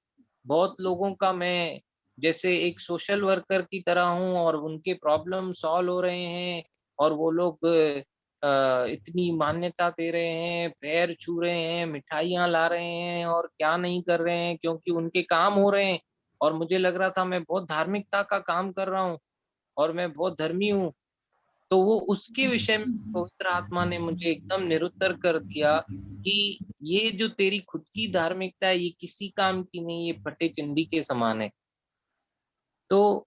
बहुत लोगों का मैं जैसे एक सोशल वर्कर की तरह हूँ, और उनके प्रॉब्लम सॉल्व हो रहे हैं, और वो लोग इतनी मान्यता दे रहे हैं, पैर छू रहे हैं, मिठाइयाँ ला रहे हैं, और क्या नहीं कर रहे हैं क्योंकि उनके काम हो रहे हैं। और मुझे लग रहा था मैं बहुत धार्मिकता का काम कर रहा हूँ। और मैं बहुत धर्मी हूँ, तो वो उसके विषय में पवित्र आत्मा ने मुझे एकदम निरुत्तर कर दिया कि ये जो तेरी खुद की धार्मिकता है, ये किसी काम की नहीं, ये फटे चंडी के समान है। तो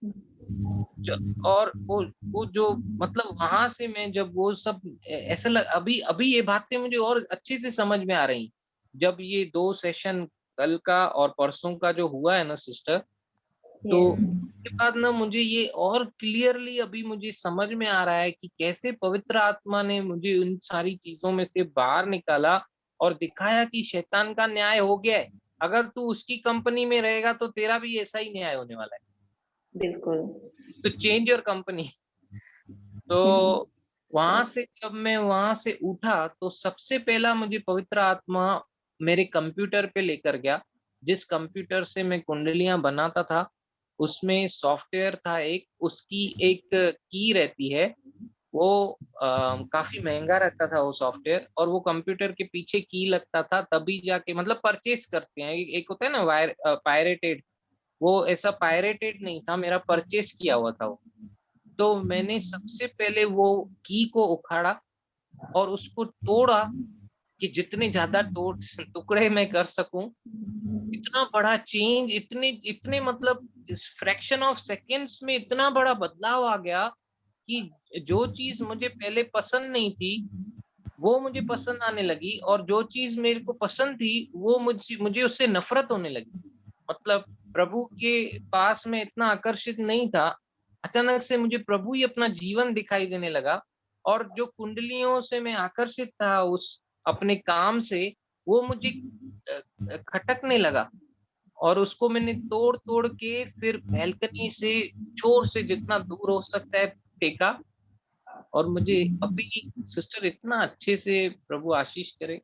और वो जो मतलब वहां से मैं जब वो सब ऐसा अभी अभी ये बातें मुझे और अच्छे से समझ में आ रही, जब ये 2 सेशन कल का और परसों का जो हुआ है ना सिस्टर, तो उसके बाद ना मुझे ये और क्लियरली अभी मुझे समझ में आ रहा है कि कैसे पवित्र आत्मा ने मुझे उन सारी चीजों में से बाहर निकाला और दिखाया कि शैतान का न्याय हो गया है। अगर तू उसकी कंपनी में रहेगा तो तेरा भी ऐसा ही न्याय होने वाला है। बिल्कुल। तो चेंज योर कंपनी। तो वहां से जब मैं वहां से उठा तो सबसे पहला मुझे पवित्र आत्मा मेरे कंप्यूटर पे लेकर गया। जिस कंप्यूटर से मैं कुंडलियां बनाता था उसमें सॉफ्टवेयर था एक, उसकी एक की रहती है, वो काफी महंगा रहता था वो सॉफ्टवेयर, और वो कंप्यूटर के पीछे की लगता था तभी जाके मतलब परचेस करते हैं। एक होता है ना वायर पायरेटेड, वो ऐसा पायरेटेड नहीं था, मेरा परचेस किया हुआ था वो। तो मैंने सबसे पहले वो की को उखाड़ा और उसको तोड़ा कि जितने ज्यादा टुकड़े मैं कर सकूं। इतना बड़ा चेंज, इतने इतने मतलब इस फ्रैक्शन ऑफ सेकेंड्स में इतना बड़ा बदलाव आ गया कि जो चीज मुझे पहले पसंद नहीं थी वो मुझे पसंद आने लगी, और जो चीज मेरे को पसंद थी वो मुझे मुझे उससे नफरत होने लगी। मतलब प्रभु के पास में इतना आकर्षित नहीं था, अचानक से मुझे प्रभु ही अपना जीवन दिखाई देने लगा। और जो कुंडलियों से मैं आकर्षित था उस अपने काम से, वो मुझे खटकने लगा, और उसको मैंने तोड़ तोड़ के फिर बैल्कनी से जोर से जितना दूर हो सकता है फेंका। और मुझे अभी सिस्टर इतना अच्छे से प्रभु आशीष करे,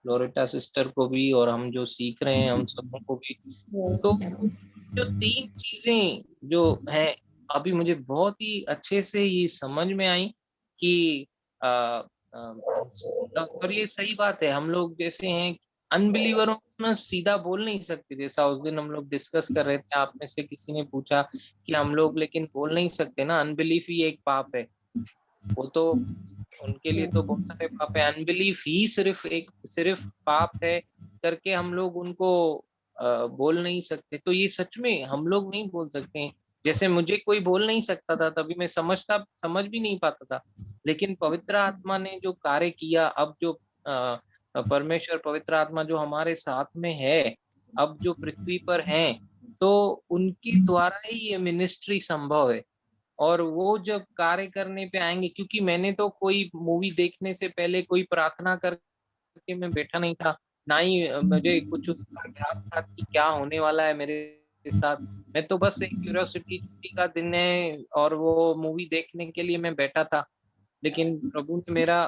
लोरेटा सिस्टर को भी और हम जो सीख रहे हैं हम सबों को भी। तो जो 3 चीजें जो हैं अभी मुझे बहुत ही अच्छे से ये समझ में आई कि आ, और ये सही बात है, हम लोग जैसे हैं अनबिलीवरों को ना सीधा बोल नहीं सकते। जैसा उस दिन हम लोग डिस्कस कर रहे थे, आप में से किसी ने पूछा कि हम लोग लेकिन बोल नहीं सकते ना, अनबिलीफ ही एक पाप है। वो तो उनके लिए तो बहुत सारे पाप है, अनबिलीफ ही सिर्फ पाप है करके हम लोग उनको बोल नहीं सकते। तो ये सच में हम लोग नहीं बोल सकते हैं। जैसे मुझे कोई बोल नहीं सकता था तभी मैं समझ भी नहीं पाता था, लेकिन पवित्र आत्मा ने जो कार्य किया, अब जो परमेश्वर पवित्र आत्मा जो हमारे साथ में है, अब जो पृथ्वी पर हैं, तो उनके द्वारा ही ये मिनिस्ट्री संभव है। और वो जब कार्य करने पे आएंगे, क्योंकि मैंने तो कोई मूवी देखने से पहले कोई प्रार्थना करके मैं बैठा नहीं था, ना ही मुझे कुछ उसका ज्ञात था कि क्या होने वाला है मेरे साथ। मैं तो बस एक क्यूरियोसिटी, छुट्टी का दिन है और वो मूवी देखने के लिए मैं बैठा था। लेकिन प्रभु ने मेरा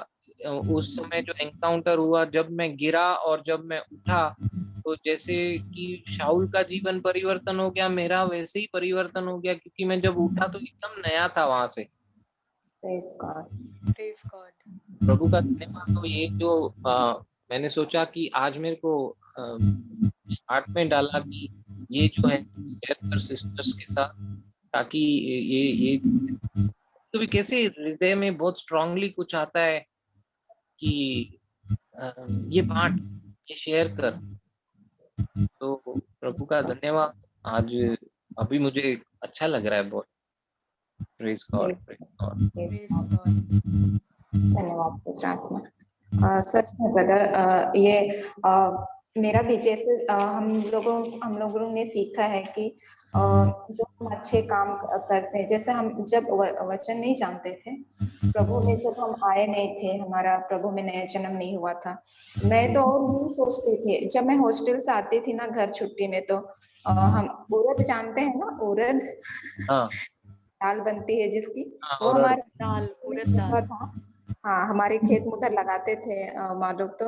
उस समय जो एनकाउंटर हुआ, जब मैं गिरा और जब मैं उठा, तो जैसे कि शाऊल का जीवन परिवर्तन हो गया, मेरा वैसे ही परिवर्तन हो गया, क्योंकि मैं जब उठा तो एकदम नया था वहां से। Praise God. Praise God. प्रभु का धन्यवाद। तो ये जो मैंने सोचा कि आज मेरे को हार्ट में डाला कि ये जो है शेयर कर सिस्टर्स के साथ, ताकि ये तो भी कैसे हृदय में बहुत स्ट्रांगली कुछ आता है कि ये बांट, ये शेयर कर। तो प्रभु का धन्यवाद। आज अभी मुझे अच्छा लग रहा है बहुत। Praise God, praise God. Praise God. धन्यवाद पवित्र आत्मा। सच में ब्रदर, ये मेरा भी जैसे हम लोगों ने सीखा है कि जो हम अच्छे काम करते हैं, जैसे हम जब वचन नहीं जानते थे, प्रभु में जब हम आए नहीं थे, हमारा प्रभु में नया जन्म नहीं हुआ था, मैं तो और नहीं सोचती थी। जब मैं हॉस्टल से आती थी ना घर छुट्टी में, तो हम उड़द जानते हैं ना, उड़द हाँ दाल बनती है जिसकी, हाँ, वो और हमारे दाल, खेत उड़द में दाल। होता था। हाँ, हमारे खेत में उधर लगाते थे माँ लोग। तो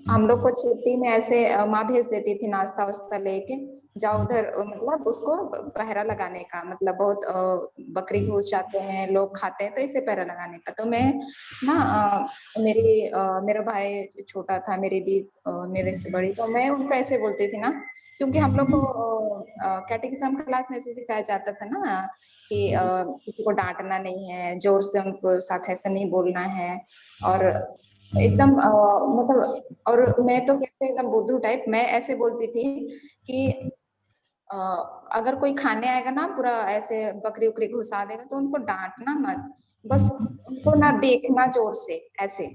हम लोग को छुट्टी में ऐसे माँ भेज देती थी नाश्ता वास्ता लेके, जाओ उधर, मतलब उसको पहरा लगाने का, मतलब बहुत बकरी घुस जाते हैं लोग खाते हैं, तो इसे पहरा लगाने का। तो मैं ना मेरा भाई छोटा था, मेरी दी मेरे से बड़ी, तो मैं उनको ऐसे बोलती थी ना क्योंकि हम लोग को कैटेकिज्म क्लास में ऐसे सिखाया जाता था ना कि किसी को डांटना नहीं है, जोर से उनको साथ ऐसा नहीं बोलना है, और एकदम मतलब, और मैं तो कैसे एकदम बुद्धू टाइप मैं ऐसे बोलती थी कि अगर कोई खाने आएगा ना पूरा ऐसे बकरी उकरी घुसा देगा तो उनको डांटना मत, बस उनको ना देखना जोर से ऐसे।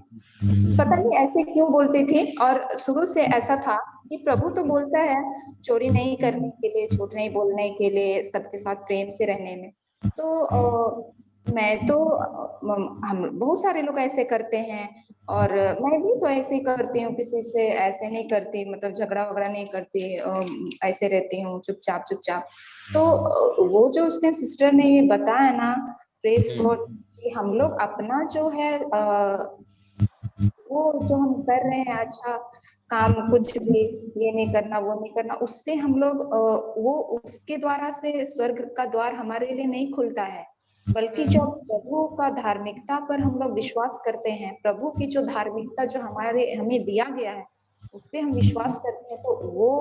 पता नहीं ऐसे क्यों बोलती थी, और शुरू से ऐसा था कि प्रभु तो बोलता है चोरी नहीं करने के लिए, झूठ नहीं बोलने के लिए, सबके साथ प्रेम से रहने में। तो मैं तो हम बहुत सारे लोग ऐसे करते हैं, और मैं भी तो ऐसे ही करती हूँ, किसी से ऐसे नहीं करती, मतलब झगड़ा वगड़ा नहीं करती, ऐसे रहती हूँ चुपचाप चुपचाप। तो वो जो उसने सिस्टर ने ये बताया ना, प्रेस गॉड, कि हम लोग अपना जो है वो जो हम कर रहे हैं अच्छा काम, कुछ भी ये नहीं करना वो नहीं करना, उससे हम लोग वो उसके द्वारा से स्वर्ग का द्वार हमारे लिए नहीं खुलता है, बल्कि जो प्रभु का धार्मिकता पर हम लोग विश्वास करते हैं, प्रभु की जो धार्मिकता जो हमारे हमें दिया गया है उस पे हम विश्वास करते हैं, तो वो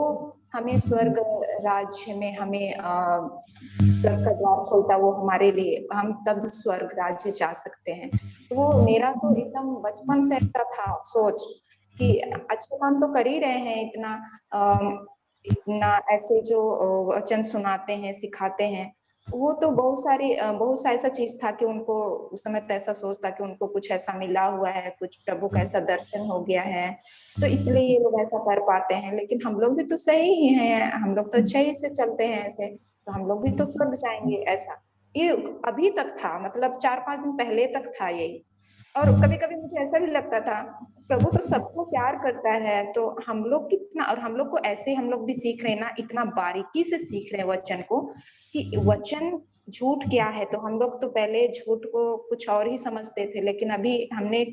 हमें स्वर्ग राज्य में हमें स्वर्ग का द्वार खोलता, वो हमारे लिए, हम तब स्वर्ग राज्य जा सकते हैं। तो वो मेरा तो एकदम बचपन से ऐसा था सोच कि अच्छे काम तो कर ही रहे हैं, इतना ऐसे जो वचन सुनाते हैं सिखाते हैं, वो तो बहुत सा ऐसा चीज था कि उनको उस समय तो ऐसा सोच था कि उनको कुछ ऐसा मिला हुआ है, कुछ प्रभु का ऐसा दर्शन हो गया है, तो इसलिए ये लोग ऐसा कर पाते हैं। लेकिन हम लोग भी तो सही ही हैं, हम लोग तो अच्छे ही से चलते हैं ऐसे, तो हम लोग भी तो स्वर्ग जाएंगे ऐसा। ये अभी तक था, मतलब 4-5 दिन पहले तक था यही। और कभी कभी मुझे ऐसा भी लगता था प्रभु तो सबको प्यार करता है, तो हम लोग कितना, और हम लोग को ऐसे हम लोग भी सीख रहे हैं ना, इतना बारीकी से सीख रहे हैं वचन को, कि वचन झूठ क्या है, तो हम लोग तो पहले झूठ को कुछ और ही समझते थे, लेकिन अभी हमने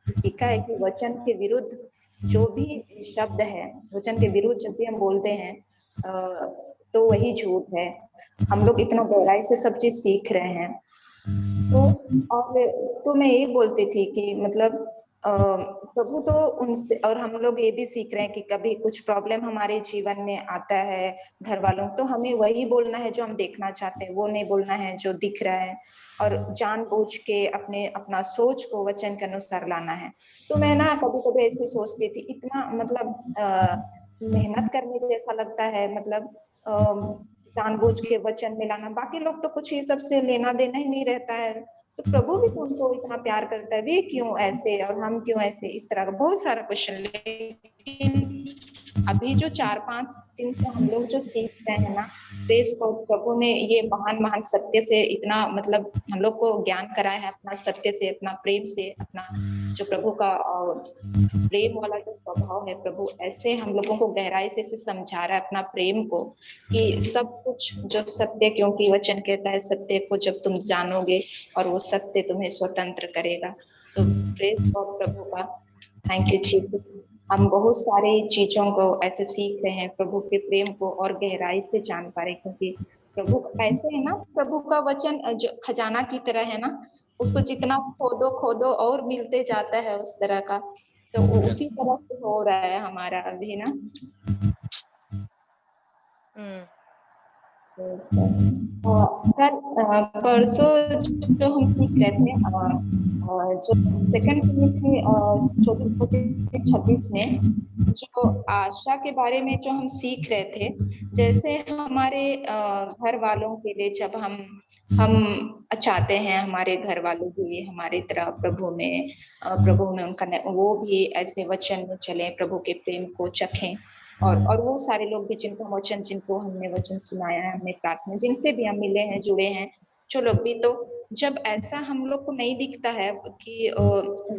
सीखा है कि वचन के विरुद्ध जो भी शब्द है, वचन के विरुद्ध जब भी हम बोलते हैं तो वही झूठ है। हम लोग इतना गहराई से सब चीज सीख रहे हैं। तो और तो मैं यही बोलती थी कि मतलब प्रभु तो उनसे, और हम लोग ये भी सीख रहे हैं कि कभी कुछ प्रॉब्लम हमारे जीवन में आता है घर वालों, तो हमें वही बोलना है जो हम देखना चाहते हैं, वो नहीं बोलना है जो दिख रहा है, और जानबूझ के अपना सोच को वचन के अनुसार लाना है। तो मैं ना कभी कभी ऐसे सोचती थी, इतना मतलब मेहनत करने जैसा लगता है, मतलब जानबूझ के वचन मिलाना, बाकी लोग तो कुछ ही सबसे लेना देना ही नहीं रहता है, तो प्रभु भी तो उनको इतना प्यार करता है, वे क्यों ऐसे और हम क्यों ऐसे, इस तरह का बहुत सारा क्वेश्चन। लेकिन अभी जो 4-5 दिन से हम लोग जो सीख रहे हैं ना, प्रेस को प्रभु ने ये महान महान सत्य से इतना मतलब हम लोग को ज्ञान कराया है, अपना सत्य से, अपना प्रेम से, अपना जो प्रभु का प्रेम वाला जो स्वभाव है, प्रभु ऐसे हम लोगों को गहराई से समझा रहा है अपना प्रेम को, कि सब कुछ जो सत्य, क्योंकि वचन कहता है सत्य को जब तुम जानोगे और वो सत्य तुम्हें स्वतंत्र करेगा। तो प्रेज गॉड प्रभु का, थैंक यू जीसस। हम बहुत सारी चीजों को ऐसे सीख रहे हैं, प्रभु के प्रेम को और गहराई से जान पा रहे, क्योंकि प्रभु ऐसे है ना, प्रभु का वचन जो खजाना की तरह है ना, उसको जितना खोदो खोदो और मिलते जाता है उस तरह का, तो उसी तरह से हो रहा है हमारा अभी ना। कल परसों जो हम सीख रहे थे, जो 2 टिमोथी 24-26 में जो आशा के बारे में जो हम सीख रहे थे, जैसे हमारे घर वालों के लिए जब हम चाहते हैं हमारे घर वालों भी हमारी तरह प्रभु में उनका वो भी ऐसे वचन में चले, प्रभु के प्रेम को चखें, और वो सारे लोग भी जिनको हमने वचन सुनाया है, हमने प्रार्थना, जिनसे भी हम मिले हैं, जुड़े हैं, जो लोग भी, तो जब ऐसा हम लोग को नहीं दिखता है कि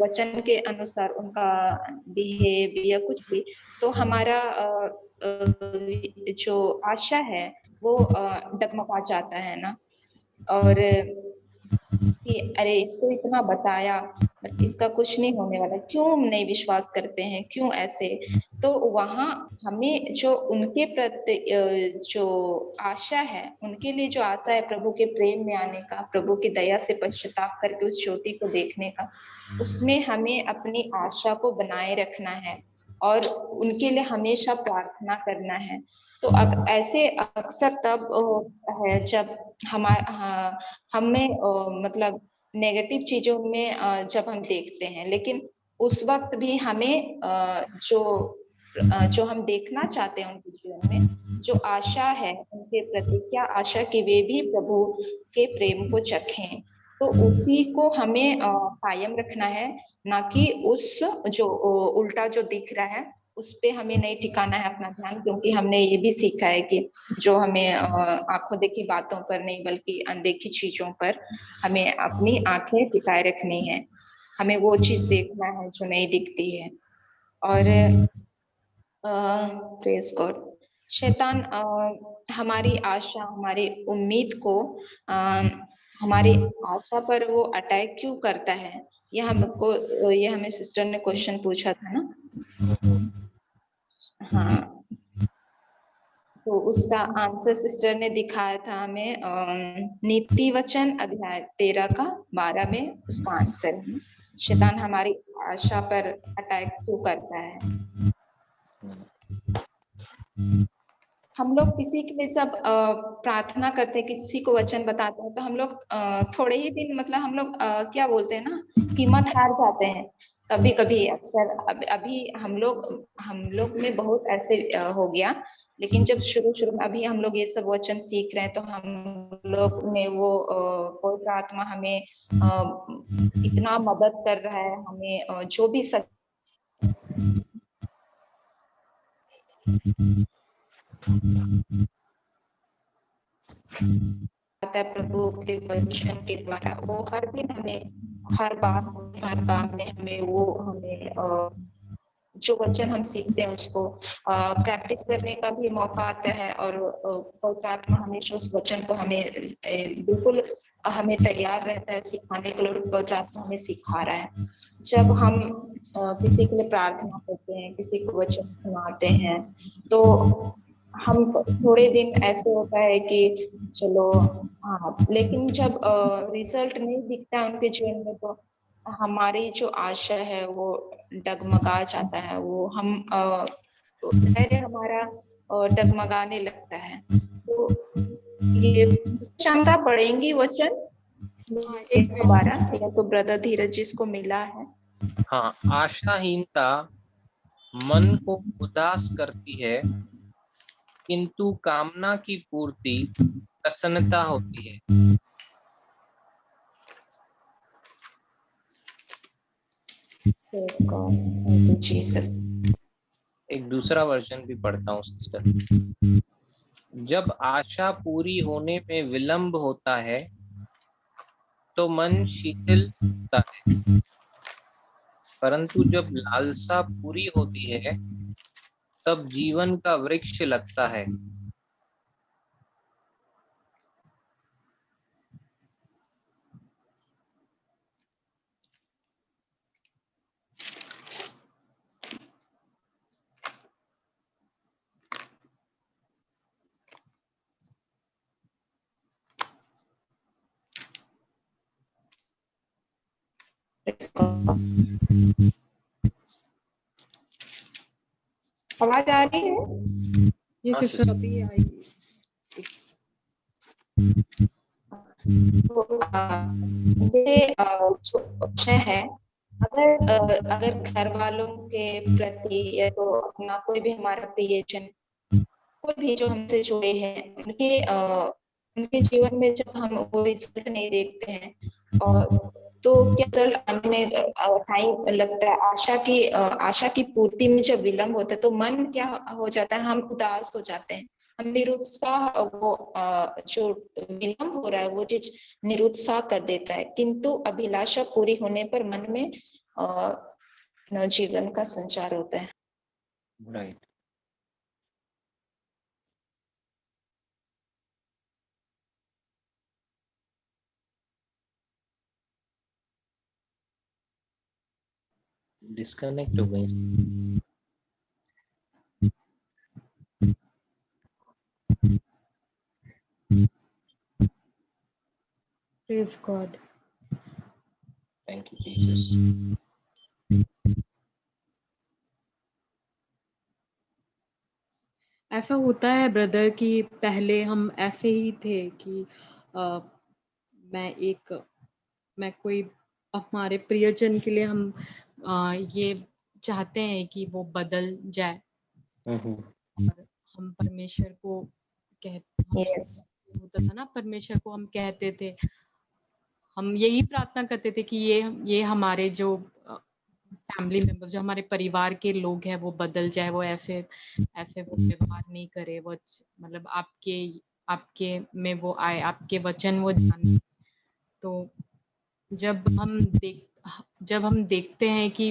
वचन के अनुसार उनका बिहेव या कुछ भी, तो हमारा जो आशा है वो डगमगा जाता है ना, और कि अरे इसको इतना बताया बट इसका कुछ नहीं होने वाला, क्यों हम नहीं विश्वास करते हैं, क्यों ऐसे। तो वहां हमें जो उनके प्रति जो आशा है, उनके लिए जो आशा है प्रभु के प्रेम में आने का, प्रभु की दया से पश्चाताप करके उस ज्योति को देखने का, उसमें हमें अपनी आशा को बनाए रखना है, और उनके लिए हमेशा प्रार्थना करना है। तो ऐसे अक्सर तब है जब हमें मतलब नेगेटिव चीजों में जब हम देखते हैं, लेकिन उस वक्त भी हमें जो हम देखना चाहते हैं उनके जीवन में, जो आशा है उनके प्रति, क्या आशा कि वे भी प्रभु के प्रेम को चखें, तो उसी को हमें कायम रखना है, ना कि उस जो उल्टा जो दिख रहा है उस पे हमें नहीं टिकाना है अपना ध्यान। क्योंकि हमने ये भी सीखा है कि जो हमें आंखों देखी बातों पर नहीं बल्कि अनदेखी चीजों पर हमें अपनी आंखें टिकाए रखनी है। हमें वो चीज देखना है जो नहीं दिखती है। और प्रेज गॉड, शैतान हमारी आशा, हमारी उम्मीद को हमारी आशा पर वो अटैक क्यों करता है, ये हमें सिस्टर ने क्वेश्चन पूछा था ना। हाँ, तो उसका आंसर सिस्टर ने दिखाया था हमें नीति वचन अध्याय 13 का 12 में उसका आंसर है। शैतान हमारी आशा पर अटैक क्यों करता है। हम लोग किसी के लिए जब प्रार्थना करते हैं, किसी को वचन बताते हैं, तो हम लोग थोड़े ही दिन, मतलब हम लोग क्या बोलते हैं ना, हिम्मत हार जाते हैं कभी कभी। अक्सर अभी हम लोग में बहुत ऐसे हो गया, लेकिन जब शुरू में अभी हम लोग ये सब वचन सीख रहे हैं, तो हम लोग में वो पवित्र आत्मा हमें इतना मदद कर रहा है, हमें जो भी आता है प्रभु के वचन के द्वारा, वो हर दिन हमें, हर बार में हमें वो हमें जो वचन हम सीखते हैं उसको प्रैक्टिस करने का भी मौका आता है। और पवित्र आत्मा हमेशा उस वचन को हमें बिल्कुल हमें तैयार रहता है सिखाने के लिए। पवित्र आत्मा हमें सिखा रहा है। जब हम किसी के लिए प्रार्थना करते हैं, किसी को वचन सुनाते हैं, तो हम थोड़े दिन ऐसे होता है कि चलो हाँ, लेकिन जब रिजल्ट नहीं दिखता है उनके जीवन में, तो हमारी जो आशा है वो डगमगा जाता है। वो हम धैर्य हमारा डगमगाने लगता है। तो ये क्षमता पढ़ेंगी वचन एक दोबारा, या तो ब्रदर धीरज जिसको मिला है। हाँ, आशाहीनता मन को उदास करती है, किंतु कामना की पूर्ति प्रसन्नता होती है। जीसस। एक दूसरा वर्जन भी पढ़ता हूँ सिस्टर। जब आशा पूरी होने में विलंब होता है तो मन शिथिल होता है, परंतु जब लालसा पूरी होती है तब जीवन का वृक्ष लगता है। आवाज आ रही है? ये सिस्टर अभी आई। जो विषय है, अगर घर वालों के प्रति या तो अपना कोई भी हमारा प्रियजन, कोई भी जो हमसे जुड़े हैं, उनके जीवन में जब हम वो रिजल्ट नहीं देखते हैं, और तो क्या रिजल्ट आने में टाइम लगता है, आशा की पूर्ति में जब विलंब होता है, तो मन क्या हो जाता है, हम उदास हो जाते हैं, हम निरुत्साह, वो जो विलंब हो रहा है वो चीज निरुत्साह कर देता है। किंतु अभिलाषा पूरी होने पर मन में नवजीवन का संचार होता है। राइट। डिस्कनेक्ट हो गई। Praise God. Thank you Jesus. ऐसा होता है ब्रदर कि पहले हम ऐसे ही थे कि अ, मैं कोई हमारे प्रियजन के लिए हम ये चाहते हैं कि वो बदल जाए और हम परमेश्वर को Yes. होता था ना, परमेश्वर को हम कहते थे, हम यही प्रार्थना करते थे कि ये हमारे जो फैमिली मेंबर्स, जो हमारे परिवार के लोग हैं, वो बदल जाए, वो ऐसे ऐसे वो व्यवहार नहीं करे, वो मतलब आपके आपके में वो आए, आपके वचन वो जाने। तो जब हम देखते हैं कि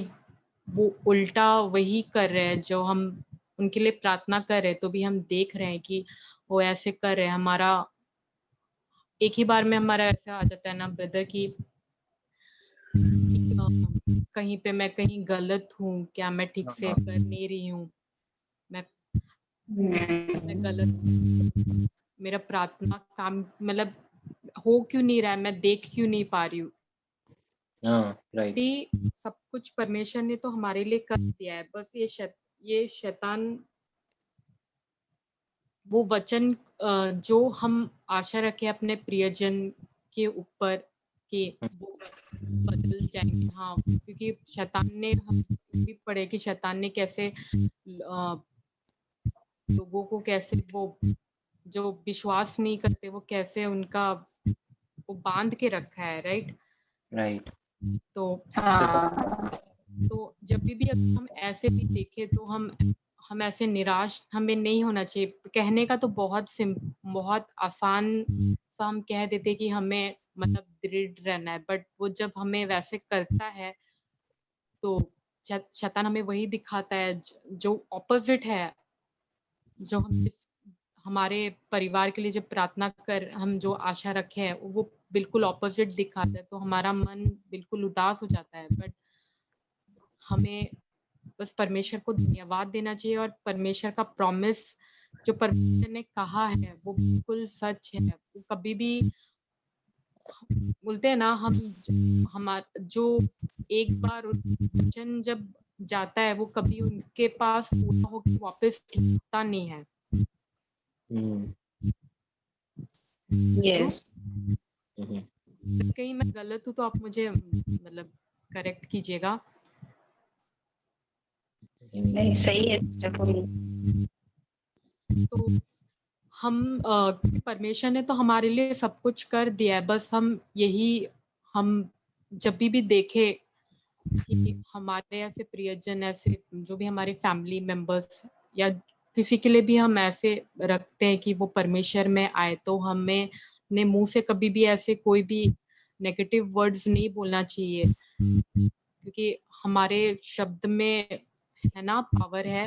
वो उल्टा वही कर रहे हैं जो हम उनके लिए प्रार्थना कर रहे हैं, तो भी हम देख रहे हैं कि वो ऐसे कर रहे हैं, हमारा एक ही बार में हमारा ऐसा आ जाता है ना ब्रदर कि कहीं पे मैं कहीं गलत हूँ क्या, मैं ठीक से कर नहीं रही हूँ, मैं गलत हूँ, मेरा प्रार्थना काम मतलब हो क्यों नहीं रहा है, मैं देख क्यों नहीं पा रही हूँ। राइट। सब कुछ परमेश्वर ने तो हमारे लिए कर दिया है, बस ये शैतान वो वचन जो हम आशा रखें अपने प्रियजन के ऊपर कि वो बदल जाएंगे। हाँ, क्योंकि शैतान ने, हम भी पढ़े कि शैतान ने कैसे लोगों को कैसे वो जो विश्वास नहीं करते वो कैसे उनका वो बांध के रखा है, राइट। राइट। तो हाँ, जब भी अगर हम ऐसे भी देखें तो हम ऐसे निराश हमें नहीं होना चाहिए। कहने का तो बहुत आसान सा हम कह देते कि हमें मतलब दृढ़ रहना है, बट वो जब हमें वैसे करता है तो शैतान हमें वही दिखाता है जो ऑपोजिट है, जो हमारे परिवार के लिए जब प्रार्थना कर हम जो आशा रखे हैं वो बिल्कुल ऑपोजिट दिखाता है, तो हमारा मन बिल्कुल उदास हो जाता है। बट हमें बस परमेश्वर को धन्यवाद देना चाहिए, और परमेश्वर का प्रॉमिस जो परमेश्वर ने कहा है वो बिल्कुल सच है। वो कभी भी बोलते हैं ना, हमारा जो एक बार वचन जब जाता है वो कभी उनके पास पूरा होकर वापस आता नहीं है। yes. कहीं मैं गलत हूँ तो आप मुझे मतलब करेक्ट कीजिएगा। नहीं, सही है सिस्टर पूरी। तो हम परमेश्वर ने तो हमारे लिए सब कुछ कर दिया है, बस हम जब भी देखे कि हमारे ऐसे प्रियजन, ऐसे जो भी हमारे फैमिली मेंबर्स या किसी के लिए भी हम ऐसे रखते हैं कि वो परमेश्वर में आए, तो हमें अपने मुंह से कभी भी ऐसे कोई भी नेगेटिव वर्ड्स नहीं बोलना चाहिए, क्योंकि हमारे शब्द में है ना पावर है।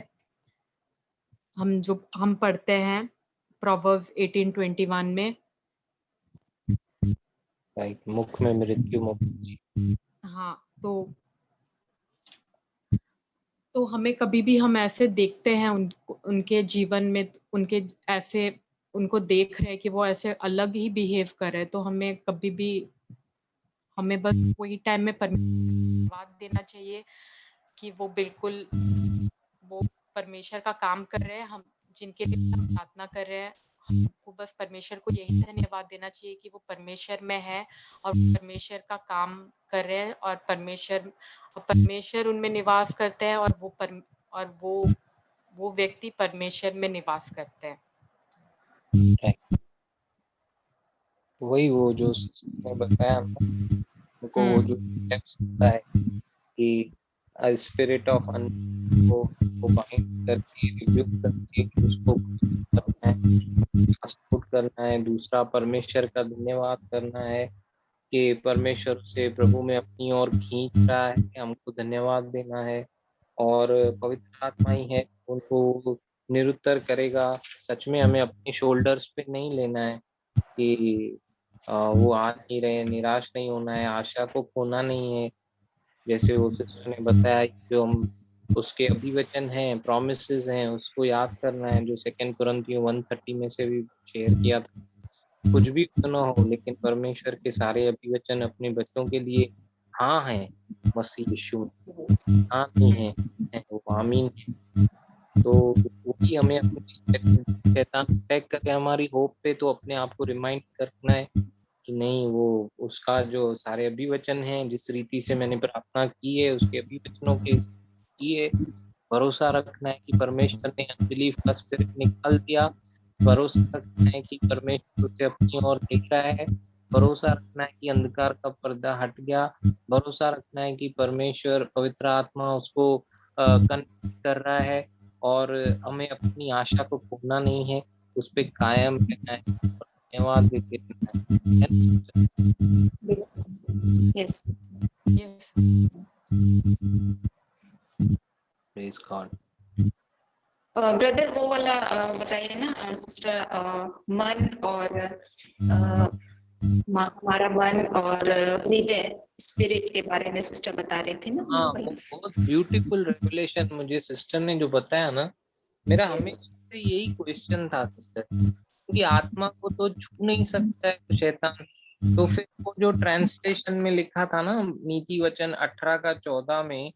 हम पढ़ते हैं प्रोवर्ब्स 18:21 में, राइट, मुख में मृत्यु मुक्त। हाँ, तो हमें कभी भी हम ऐसे देखते हैं उनके जीवन में, उनके ऐसे उनको देख रहे हैं कि वो ऐसे अलग ही बिहेव कर रहे हैं, तो हमें बस वही टाइम में धन्यवाद देना चाहिए कि वो बिल्कुल वो परमेश्वर का काम कर रहे हैं। हम जिनके लिए हम प्रार्थना कर रहे हैं, हमको बस परमेश्वर को यही धन्यवाद देना चाहिए कि वो परमेश्वर में है और परमेश्वर का काम कर रहे हैं, और परमेश्वर उनमें निवास करते हैं, और वो व्यक्ति परमेश्वर में निवास करते हैं। वही वो जो ने बताया उनको, वो जो टेक्स्ट होता है कि स्पिरिट ऑफ को बाइंड करके रिब्यूक करके उसको करना है, ट्रांसपोर्ट करना है। दूसरा परमेश्वर का धन्यवाद करना है कि परमेश्वर से प्रभु में अपनी ओर खींच रहा है, हमको धन्यवाद देना है। और पवित्र आत्मा ही है उनको निरुत्तर करेगा। सच में हमें अपने शोल्डर्स पे नहीं लेना है कि वो आ नहीं रहे, निराश नहीं होना है, आशा को खोना नहीं है। जैसे वो सिस्टर ने बताया, जो हम उसके अभिवचन हैं, प्रोमिसेस हैं, उसको याद करना है, जो 2 कुरिन्थियों 1:30 में से भी शेयर किया था। कुछ भी क्यों ना हो, लेकिन परमेश्वर के सारे अभिवचन अपने बच्चों के लिए हाँ हैं। मसीह यीशु हाँ नहीं है, वो आमीन है। तो वही हमें अपने शैतान अटैक करके हमारी होप पे तो अपने आप को रिमाइंड करना है कि नहीं, वो उसका जो सारे अभिवचन हैं, जिस रीति से मैंने प्रार्थना की है उसके अभिवचनों के किए, भरोसा रखना है कि परमेश्वर ने अनबिलीफ का स्पिरिट निकाल दिया, भरोसा रखना है कि परमेश्वर उसे अपनी ओर देख रहा है, भरोसा रखना है कि अंधकार का पर्दा हट गया, भरोसा रखना है कि परमेश्वर पवित्र आत्मा उसको कनेक्ट कर रहा है, और हमें अपनी आशा को खोना नहीं है, उस पर कायम रहना है, धन्यवाद देते रहना है। Yes yes praise God. Brother वो वाला बताइए ना सिस्टर, मन और हमारा मन और हृदय स्पिरिट के बारे में सिस्टर बता रहे थे ना। हाँ, वो बहुत ब्यूटीफुल रेवलेशन मुझे सिस्टर ने जो बताया ना, मेरा हमेशा से यही क्वेश्चन था सिस्टर, क्योंकि आत्मा को तो छू नहीं सकता है शैतान, तो फिर वो जो ट्रांसलेशन में लिखा था ना नीति वचन 18 का 14 में,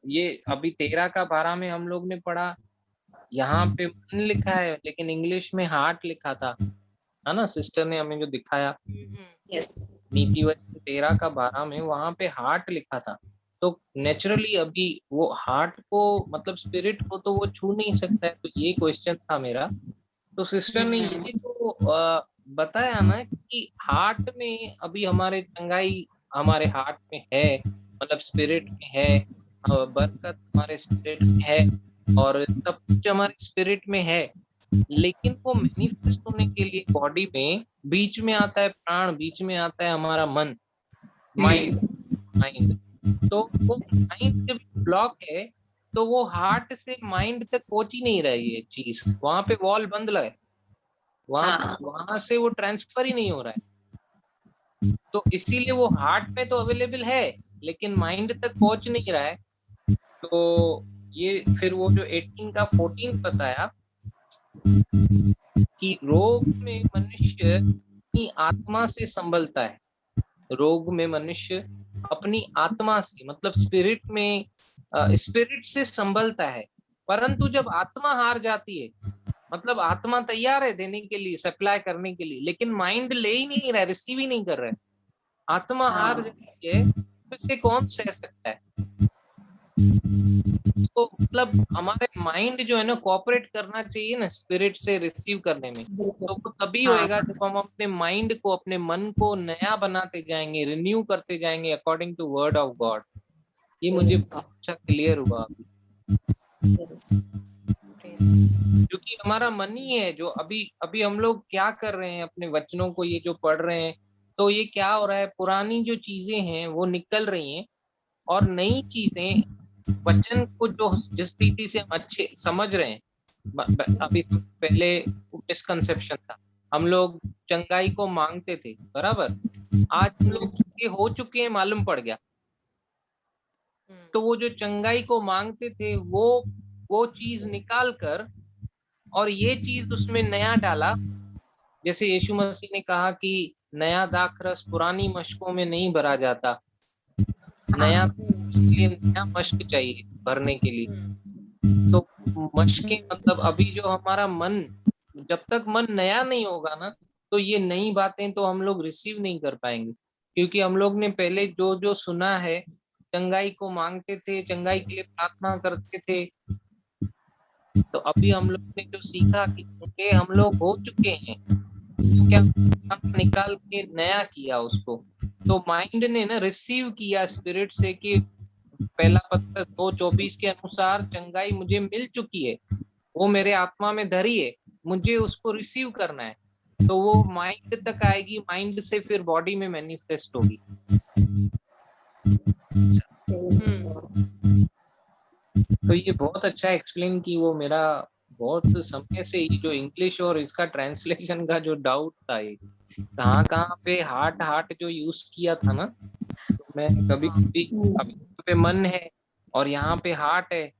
ये अभी 13 का 12 में हम लोग ने पढ़ा, यहाँ पे मन लिखा है लेकिन इंग्लिश में हार्ट लिखा था, है ना, सिस्टर ने हमें जो दिखाया। यस नीति वचन 13 का 12 में वहां पे हार्ट लिखा था, तो नेचुरली अभी वो हार्ट को मतलब स्पिरिट को तो वो छू नहीं सकता है, तो ये क्वेश्चन था मेरा। तो सिस्टर ने ये जो बताया ना कि हार्ट में अभी हमारे चंगाई हमारे हार्ट में है, मतलब स्पिरिट में है, बरकत हमारे स्पिरिट में है, और सब कुछ हमारे स्पिरिट में है, लेकिन वो मैनिफेस्ट होने के लिए बॉडी में बीच में आता है प्राण, बीच में आता है हमारा मन, माइंड। तो वो माइंड जब ब्लॉक है तो वो हार्ट से माइंड तक पहुंच ही नहीं रही है चीज, वहां पे वॉल बंद लगे, वहां से वो ट्रांसफर ही नहीं हो रहा है, तो इसीलिए वो हार्ट में तो अवेलेबल है लेकिन माइंड तक पहुंच नहीं रहा है। तो ये फिर वो जो 18 का 14 बताया कि रोग में मनुष्य अपनी आत्मा से संभलता है, रोग में मनुष्य अपनी आत्मा से मतलब स्पिरिट में स्पिरिट से संभलता है, परंतु जब आत्मा हार जाती है, मतलब आत्मा तैयार है देने के लिए, सप्लाई करने के लिए, लेकिन माइंड ले ही नहीं रहा है, रिसीव ही नहीं कर रहा है, आत्मा हार जाती है, तो इसे कौन सह सकता है। तो मतलब हमारे माइंड जो है ना कोऑपरेट करना चाहिए ना स्पिरिट से रिसीव करने में, तो वो तभी होएगा जब हम अपने माइंड को, अपने मन को नया बनाते जाएंगे, रिन्यू करते जाएंगे according to word of God. ये मुझे अच्छा क्लियर हुआ अभी, क्योंकि हमारा मन ही है जो अभी हम लोग क्या कर रहे हैं अपने वचनों को ये जो पढ़ रहे हैं, तो ये क्या हो रहा है, पुरानी जो चीजें हैं वो निकल रही हैं और नई चीजें वचन को जो जिस रीति से हम अच्छे समझ रहे हैं, अभी पहले मिसकंसेप्शन था, हम लोग चंगाई को मांगते थे, बराबर, आज हम लोग हो चुके हैं, मालूम पड़ गया, तो वो जो चंगाई को मांगते थे वो चीज निकाल कर और ये चीज उसमें नया डाला, जैसे यीशु मसीह ने कहा कि नया दाखरस पुरानी मशकों में नहीं भरा जाता, नया मशक चाहिए भरने के लिए, तो मशकें मतलब अभी जो हमारा मन, जब तक मन नया नहीं होगा ना, तो ये नई बातें तो हम लोग रिसीव नहीं कर पाएंगे, क्योंकि हम लोग ने पहले जो जो सुना है, चंगाई को मांगते थे, चंगाई के लिए प्रार्थना करते थे, तो अभी हम लोग ने जो सीखा कि क्योंकि हम लोग हो चुके हैं, तो क्या निकाल के नया किया उसको, तो माइंड ने ना रिसीव किया स्पिरिट से कि पहला पत्र 2:24 के अनुसार चंगाई मुझे मिल चुकी है, वो मेरे आत्मा में धरी है, मुझे उसको रिसीव करना है, तो वो माइंड तक आएगी, माइंड से फिर बॉडी में मैनिफेस्ट होगी। तो ये बहुत अच्छा एक्सप्लेन की, वो मेरा बहुत समय से ये जो इंग्लिश और इसका ट्रांसलेशन का जो डाउट था, ये कहाँ पे हार्ट जो यूज किया था ना, तो मैं कभी अभी पे मन है और यहाँ पे हार्ट है,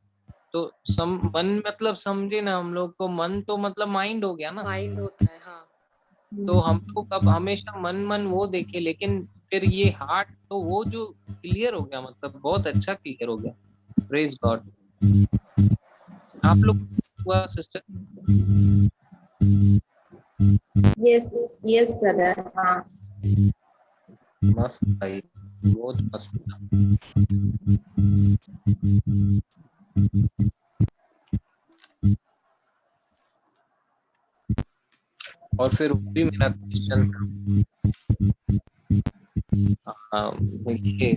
तो मन मतलब समझे ना हम लोग को, मन तो मतलब माइंड हो गया ना, माइंड होता है, हाँ, तो हम लोग अब हमेशा मन वो देखे, लेकिन फिर ये हार्ट तो वो जो क्लियर हो गया, मतलब बहुत अच्छा क्लियर हो गया, प्रेज गॉड। आप लोग हुआ सिस्टर? Yes brother. हाँ मस्त भाई, बहुत मस्त था। और फिर वो भी मेरा क्वेश्चन था, ये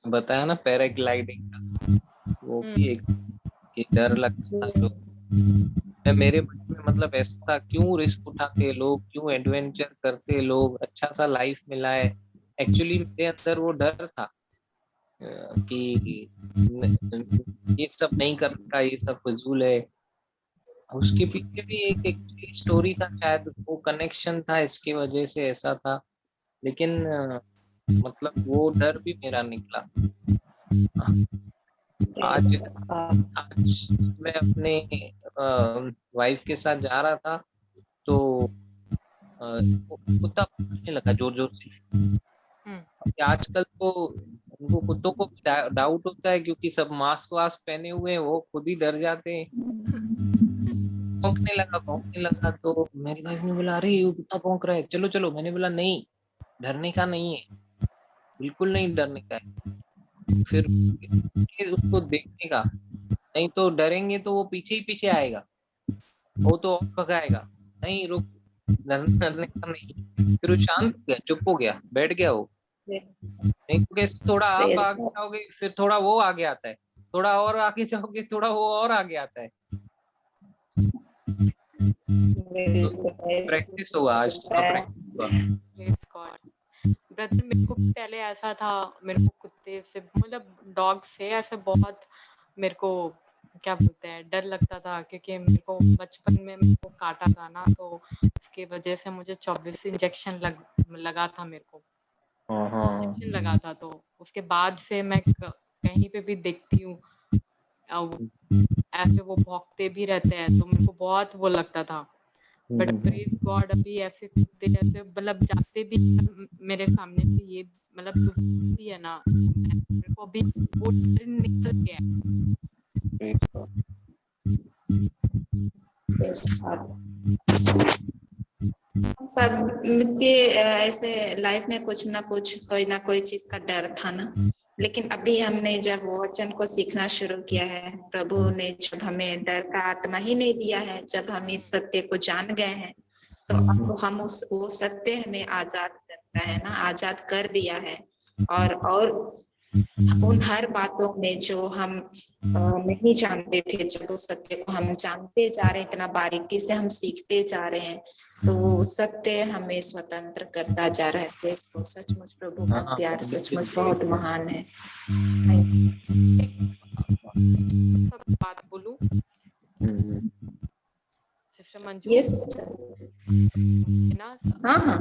बताया ना पैराग्लाइडिंग का, वो भी एक कि डर लगता था। तो मेरे मन में मतलब ऐसा था, क्यों रिस्क उठाते लोग, क्यों एडवेंचर करते लोग, अच्छा सा लाइफ मिला है। एक्चुअली मेरे अंदर वो डर था कि ये सब नहीं करता, ये सब फजूल है। उसके पीछे भी एक स्टोरी था, शायद वो कनेक्शन था, इसकी वजह से ऐसा था। लेकिन मतलब वो डर भी मेरा निकला। आज आज मैं अपने वाइफ के साथ जा रहा था, तो कुत्ता भौंकने लगा जोर जोर से। आजकल तो उनको कुत्तों को डाउट होता है, क्योंकि सब मास्क वास्क पहने हुए हैं, वो खुद ही डर जाते हैं। भौंकने लगा तो मेरी वाइफ ने बोला, अरे ये कुत्ता भौंक रहा है, चलो चलो। मैंने बोला नहीं, डरने का नहीं है, बिल्कुल नहीं डरने का है। फिर उसको देखने का, नहीं तो डरेंगे तो वो पीछे ही पीछे आएगा, वो तो और भगाएगा। नहीं रुक, डरने का नहीं। फिर वो शांत हो गया, चुप हो गया, बैठ गया वो। नहीं तो कैसे, थोड़ा आप आगे जाओगे फिर थोड़ा वो आगे आता है, थोड़ा और आगे जाओगे थोड़ा वो और आगे आता है। प्रैक्टिस हुआ, आज थोड़ा प्रैक्टिस हुआ। ब्रदर मेरे को भी पहले ऐसा था, मेरे को कुत्ते से मतलब डॉग से ऐसे बहुत मेरे को क्या बोलते हैं डर लगता था, क्योंकि मेरे को बचपन में मेरे को काटा था ना, तो उसकी वजह से मुझे 24 इंजेक्शन लगा था मेरे को। इंजेक्शन लगा था, तो उसके बाद से मैं कहीं पे भी देखती हूँ ऐसे वो भौंकते भी रहते हैं, तो मेरे को बहुत वो लगता था। बट प्रेज गॉड अभी ऐसे कुत्ते ऐसे मतलब जाते भी मेरे सामने से, ये मतलब भी है ना, मेरे को अभी वो डर निकल गया सबके ऐसे लाइफ में कुछ ना कोई चीज का डर था ना। लेकिन अभी हमने जब वचन को सीखना शुरू किया है, प्रभु ने जब हमें डर का आत्मा ही नहीं दिया है, जब हम इस सत्य को जान गए हैं, तो अब हम वो सत्य हमें आजाद करता है ना, आजाद कर दिया है। और उन हर बातों में जो हम नहीं जानते थे, जब उस सत्य को हम जानते जा रहे हैं, इतना बारीकी से हम सीखते जा रहे हैं, तो वो सत्य हमें स्वतंत्र करता जा रहा है। तो सचमुच प्रभु का प्यार सचमुच बहुत महान है। सब बात बोलूं सिस्टर मंजू? Yes sister. ना हाँ हाँ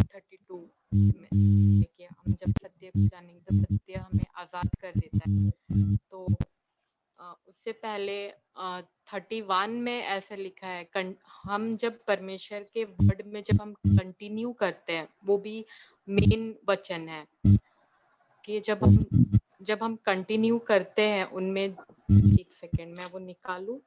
32 देखिए, हम जब सत्य को जानेंगे तो सत्य हमें आजाद कर देता है। तो उससे पहले 31 में ऐसा लिखा है, हम जब परमेश्वर के वर्ड में जब हम कंटिन्यू करते हैं, वो भी मेन वचन है कि जब हम कंटिन्यू करते हैं उनमें, एक सेकेंड मैं वो निकालूं।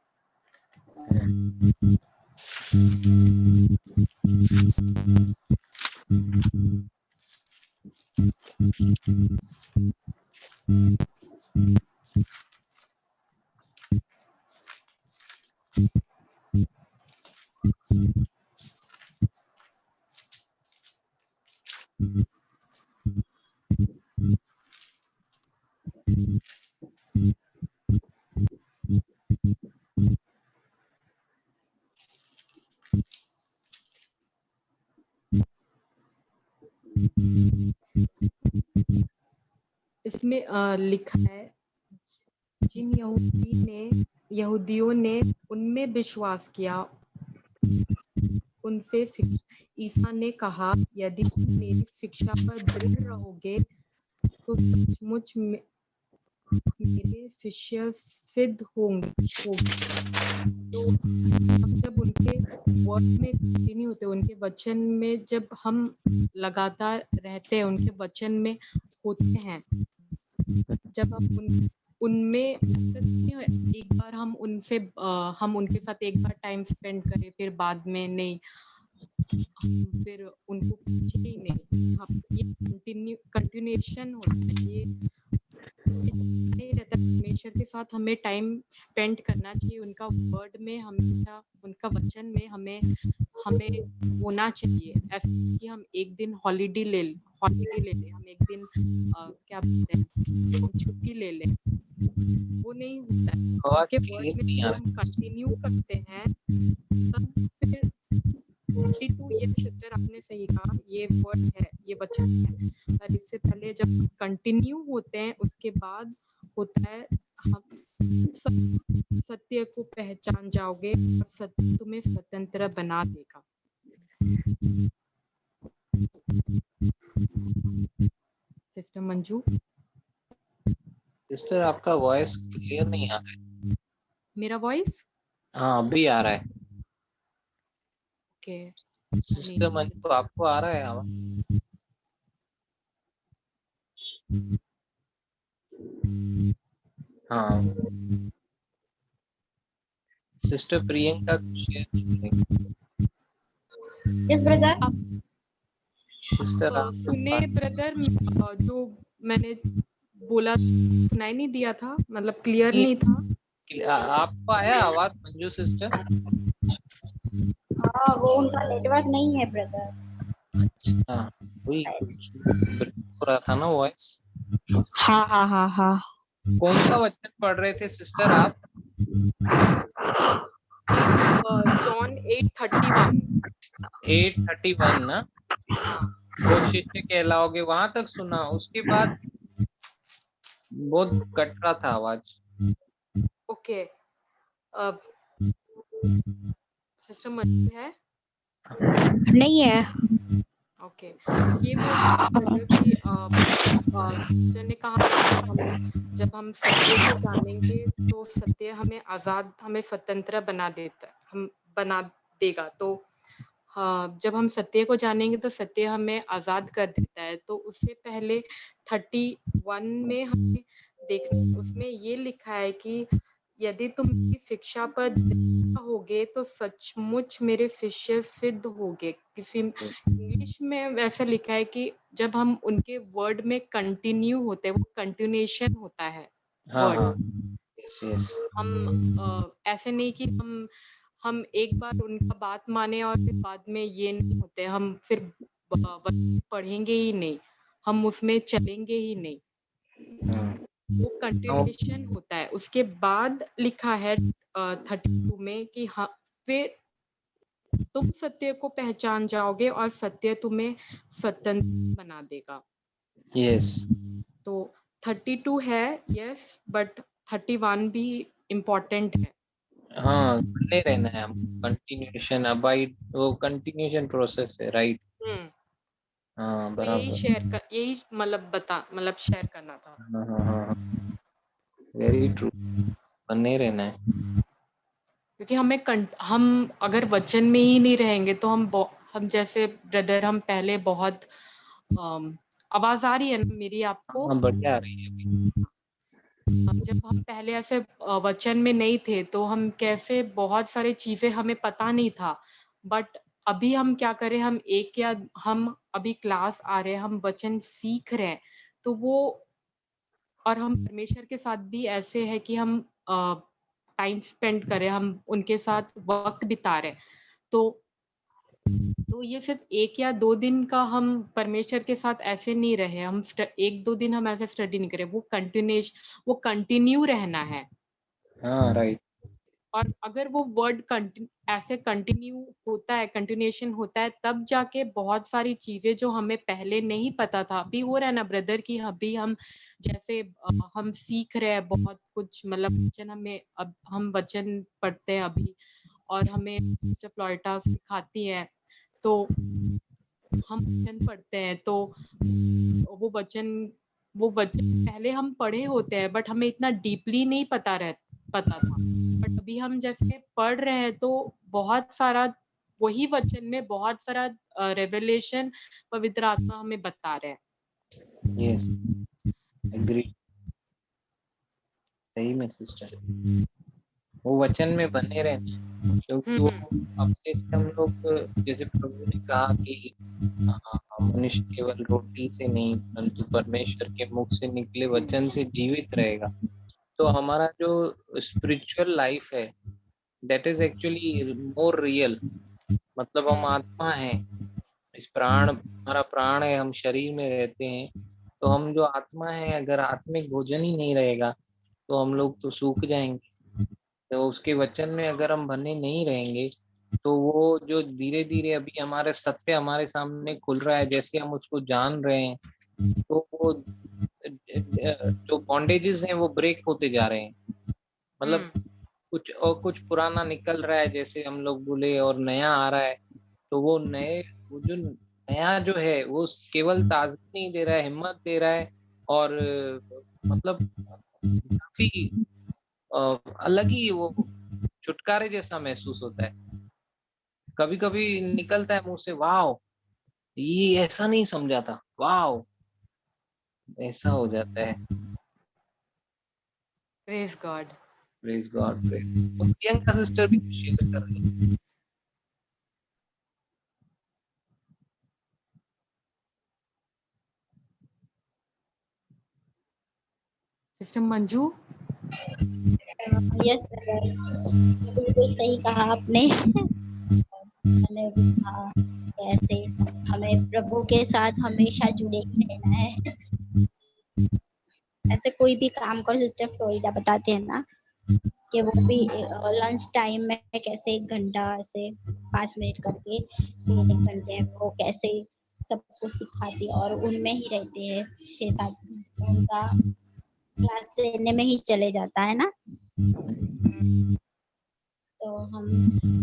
इसमें लिखा है, जिन यहूदियों ने उनमें विश्वास किया, उनसे ईसा ने कहा, यदि तुम मेरी शिक्षा पर दृढ़ रहोगे तो सचमुच मेरे शिष्य सिद्ध होंगे। तो हम जब उनके वर्ड में कंटिन्यू होते, उनके वचन में जब हम लगातार रहते हैं, उनके वचन में होते हैं, जब हम उनमें ऐसा नहीं है, एक बार हम उनसे हम उनके साथ एक बार टाइम स्पेंड करें फिर बाद में नहीं, फिर उनको पूछे ही नहीं। ये कंटिन्यूएशन होता है, ये रहता है। परमेश्वर के साथ हमें टाइम स्पेंड करना चाहिए, उनका वर्ड में हमेशा, उनका वचन में हमें होना चाहिए। ऐसा कि हम एक दिन हॉलिडे ले लें, हम एक दिन क्या बोलते हैं, छुट्टी ले लें, वो नहीं होता है। आवाज उनके क्लियर वर्ड में नहीं आ जो रहा हम कंटिन्यू करते हैं तब फिर 42 ये सिस्टर आपने सही कहा, ये वर्ड है, ये वचन है। पर इससे पहले जब कंटिन्यू होते हैं उसके बाद होता है हम सत्य को पहचान जाओगे और सत्य तुम्हें स्वतंत्र बना देगा। सिस्टर मंजू, सिस्टर आपका वॉइस क्लियर नहीं आ रहा है। मेरा वॉइस हाँ अभी आ रहा है। ओके, सिस्टर मंजू आपको आ रहा है आवाज? हाँ sister Priyanka share yes brother. Sister आप सुने ब्रदर, जो मैंने बोला सुनाई नहीं दिया था, मतलब क्लियर नहीं था। आपको आया आवाज मंजू सिस्टर? हाँ, वो उनका नेटवर्क नहीं है ब्रदर। अच्छा वही ब्रेक हो रहा था ना वॉइस। हाँ हाँ हाँ हाँ। कौन सा वचन पढ़ रहे थे सिस्टर आप? जॉन 8:31। 8:31 ना? हाँ वो शिष्य कहलाओगे वहां तक सुना, उसके बाद बहुत कट रहा था आवाज। ओके, सिस्टर मंजू है? नहीं है। ओके, ये बोल रहे थे कि सिस्टर ने कहा कि जब हम सत्य को जानेंगे तो सत्य हमें आजाद, हमें स्वतंत्र बना देगा। तो हाँ, जब हम सत्य को जानेंगे तो सत्य हमें आजाद कर देता है। तो उससे पहले 31 में हमें देखना, उसमें ये लिखा है कि यदि तुम मेरी शिक्षा पर होगे तो सचमुच मेरे शिष्य सिद्ध होगे। किसी इंग्लिश में वैसा लिखा है कि जब हम उनके वर्ड में कंटिन्यू होते हैं, वो कंटिन्यूएशन होता है हाँ वर्ड। हाँ yes. हम ऐसे नहीं कि हम एक बार उनका बात माने और फिर बाद में ये नहीं होते, हम फिर पढ़ेंगे ही नहीं, हम उसमें चलेंगे ही नहीं, वो कंटिन्यूएशन होता है। उसके बाद लिखा है 32 में कि हाँ, फिर तुम सत्य को पहचान जाओगे और सत्य तुम्हें स्वतंत्र बना देगा। यस तो 32 है यस, बट 31 भी इम्पोर्टेंट है। हाँ बने रहना है हम, कंटिन्यूएशन अबाइड, वो कंटिन्यूएशन प्रोसेस है राइट। हाँ तो यही बराबर। यही मतलब शेयर करना था। हाँ हाँ हाँ वेरी ट्रू, बने रहना है। क्योंकि हम अगर वचन में ही नहीं रहेंगे तो हम जैसे ब्रदर, हम पहले बहुत आवाज आ रही है ना मेरी आपको? हाँ बढ़िया आ रही है। जब हम पहले ऐसे वचन में नहीं थे तो हम कैसे बहुत सारी चीजें हमें पता नहीं था, बट अभी हम क्या करें, हम अभी क्लास आ रहे हैं, हम वचन सीख रहे हैं, तो वो, और हम परमेश्वर के साथ भी ऐसे है कि हम टाइम स्पेंड करें, हम उनके साथ वक्त बिता रहे हैं। तो ये सिर्फ 1 या 2 दिन का हम परमेश्वर के साथ ऐसे नहीं रहे, हम 1-2 दिन हम ऐसे स्टडी नहीं करें, वो कंटिन्यू रहना है। हाँ राइट। और अगर वो वर्ड ऐसे कंटिन्यू होता है, कंटिन्यूएशन होता है, तब जाके बहुत सारी चीजें जो हमें पहले नहीं पता था, अभी हो रहा है ना ब्रदर कि अभी हम जैसे हम सीख रहे हैं बहुत कुछ, मतलब अब हम वचन पढ़ते हैं अभी, और हमें सिस्टर फ्लोरिटा सिखाती है, तो हम वचन पढ़ते हैं, तो वो वचन पहले हम पढ़े होते हैं बट हमें इतना डीपली नहीं पता था, बट अभी हम जैसे पढ़ रहे हैं तो बहुत सारा वही वचन में बहुत सारा रेवलेशन पवित्र आत्मा हमें बता रहे हैं। Yes agree. सही में सिस्टर, वो वचन में बने रहना, क्योंकि वो अपने से हम लोग, जैसे प्रभु ने कहा कि मनुष्य केवल रोटी से नहीं परंतु परमेश्वर के मुख से निकले वचन से जीवित रहेगा। तो हमारा जो स्पिरिचुअल लाइफ है that is actually more real. मतलब हम आत्मा है, इस प्राण, हमारा प्राण है, हम शरीर में रहते हैं, तो हम जो आत्मा है, अगर आत्मिक भोजन ही नहीं रहेगा तो हम लोग तो सूख जाएंगे। तो उसके वचन में अगर हम बने नहीं रहेंगे तो वो जो धीरे धीरे अभी हमारे सत्य हमारे सामने खुल रहा है, जैसे हम उसको जान रहे हैं, तो वो जो बॉन्डेजेस हैं वो ब्रेक होते जा रहे हैं। मतलब कुछ और कुछ पुराना निकल रहा है, जैसे हम लोग बोले, और नया आ रहा है। तो वो जो नया जो है वो केवल ताजगी नहीं दे रहा है, हिम्मत दे रहा है, और मतलब काफी अलग ही वो छुटकारे जैसा महसूस होता है। कभी कभी निकलता है मुंह से, वाओ ये ऐसा नहीं समझा था, वाओ, ऐसा हो जाता है। Praise God. Praise God, praise. तो प्रियंका सिस्टर भी शेयर कर रही है। यस बिल्कुल सही कहा आपने। मैंने भी कहा कैसे हमें प्रभु के साथ हमेशा जुड़े ही रहना है। ऐसे कोई भी काम करो, सिस्टर फ्लोरिडा बताते हैं ना कि वो भी लंच टाइम में कैसे 1 घंटा ऐसे 5 मिनट करके 1 घंटे वो कैसे सबको सिखाती है और उनमें ही रहते हैं 6-7 उनका क्लास लेने में ही चले जाता है ना। तो हम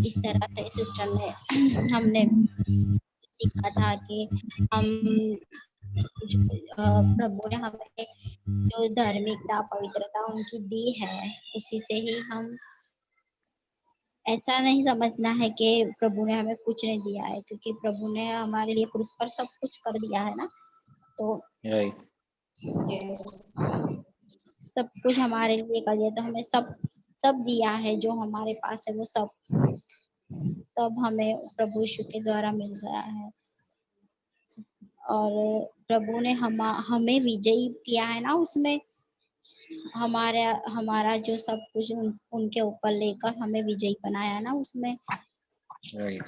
इस तरह से सिस्टर ने हमने सीखा था कि हम प्रभु ने हमें जो धार्मिकता पवित्रता उनकी दी है, उसी से ही हम, ऐसा नहीं समझना है कि प्रभु ने हमें कुछ नहीं दिया है, क्योंकि प्रभु ने हमारे लिए क्रूस पर सब कुछ कर दिया है ना। तो राइट, सब कुछ हमारे लिए कर दिया, तो हमें सब दिया है जो हमारे पास है, वो सब हमें प्रभु यीशु के द्वारा मिल गया है। और प्रभु ने हमें विजयी किया है ना, उसमें हमारा जो सब कुछ उनके ऊपर लेकर हमें विजयी बनाया है ना उसमें। राइट।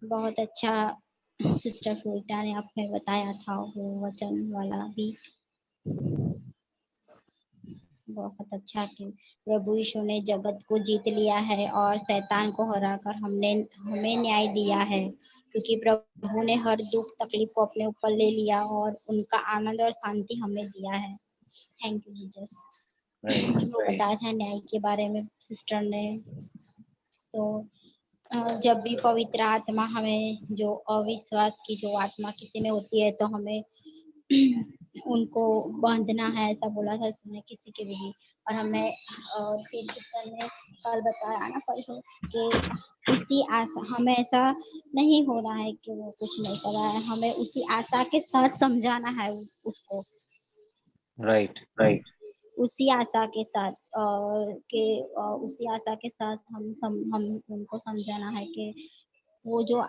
बहुत अच्छा सिस्टर फ्लोरिडा ने आपने बताया था, वो वचन वाला भी बहुत अच्छा कि प्रभु यीशु ने जगत को जीत लिया है और शैतान को हराकर हमें न्याय दिया है, क्योंकि प्रभु ने हर दुख तकलीफ को अपने ऊपर ले लिया और उनका आनंद और शांति हमें दिया है। Thank you Jesus. वो बताया था न्याय के बारे में सिस्टर ने। तो जब भी पवित्र आत्मा हमें, जो अविश्वास की जो आत्मा किसी में होती है, तो हमें उनको बांधना है, ऐसा बोला था इसने किसी के भी। और हमें फिर सिस्टर ने कल बताया ना परसों कि उसी आशा, हमें ऐसा नहीं हो रहा है कि वो कुछ नहीं कर रहा है, हमें उसी आशा के साथ समझाना है उसको। राइट, उसी आशा के साथ उसी आशा के साथ हम उनको समझाना है कि वो जो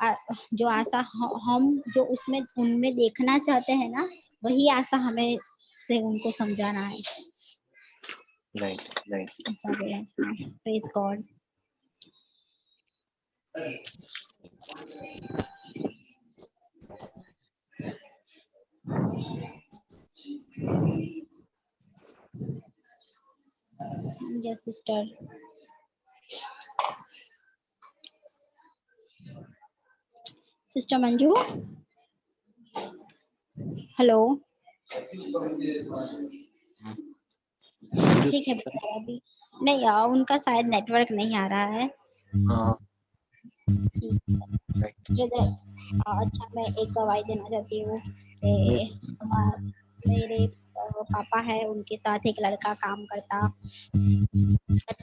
आशा हम जो उसमें उनमें देखना चाहते हैं ना, वही आशा हमें से उनको समझाना है। राइट। ऐसा बोला था। Praise God. Yes sister. Sister Manju, hello. ठीक है अभी नहीं, उनका शायद नेटवर्क नहीं आ रहा है। अच्छा, मैं एक गवाही देना चाहती हूँ। मेरे पापा है, उनके साथ एक लड़का काम करता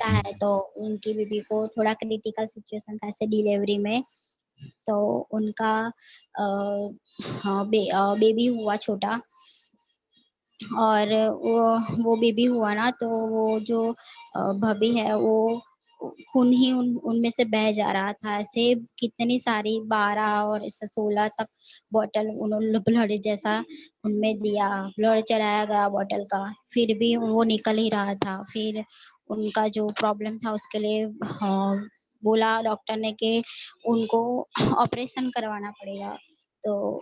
है, तो उनकी बीबी को थोड़ा क्रिटिकल सिचुएशन था ऐसे डिलीवरी में। तो उनका बेबी हुआ छोटा, और वो बेबी हुआ ना, तो वो जो भाभी है वो खून ही उनमें से बह जा रहा था। ऐसे कितनी सारी 12 और ऐसा 16 तक बॉटल उन्होंने ब्लड जैसा उनमें दिया, ब्लड चढ़ाया गया बॉटल का, फिर भी वो निकल ही रहा था। फिर उनका जो प्रॉब्लम था उसके लिए बोला डॉक्टर ने कि उनको ऑपरेशन करवाना पड़ेगा। तो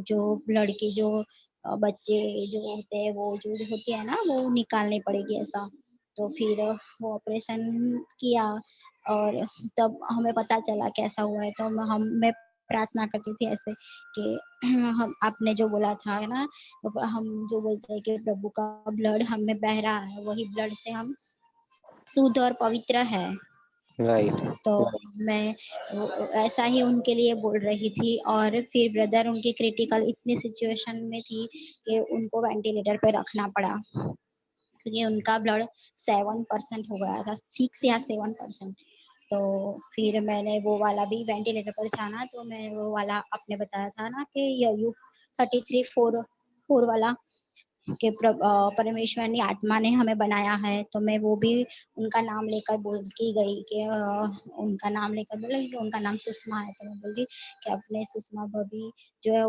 जो ब्लड की जो बच्चे जो होते हैं, वो जो होती है ना, वो निकालनी पड़ेगी ऐसा। तो फिर वो ऑपरेशन किया और तब हमें पता चला कैसा हुआ है। तो मैं प्रार्थना करती थी ऐसे कि हम आपने जो बोला था है ना, हम जो बोलते हैं कि प्रभु का ब्लड हम में बह रहा है, वही ब्लड से हम शुद्ध और पवित्र है। राइट। तो मैं ऐसा ही उनके लिए बोल रही थी। और फिर ब्रदर उनकी क्रिटिकल इतनी सिचुएशन में थी कि उनको वेंटिलेटर पे रखना पड़ा, क्योंकि उनका ब्लड 7% हो गया था, 6 या 7%। तो फिर मैंने वो वाला भी वेंटिलेटर पर था ना, तो मैं वो वाला आपने बताया था ना कि यू 33:4 वाला कि परमेश्वर ने आत्मा ने हमें बनाया है। तो मैं वो भी उनका नाम लेकर बोल के गई कि उनका नाम लेकर बोला कि उनका नाम सुषमा है। तो मैं बोली कि अपने सुषमा भाभी जो है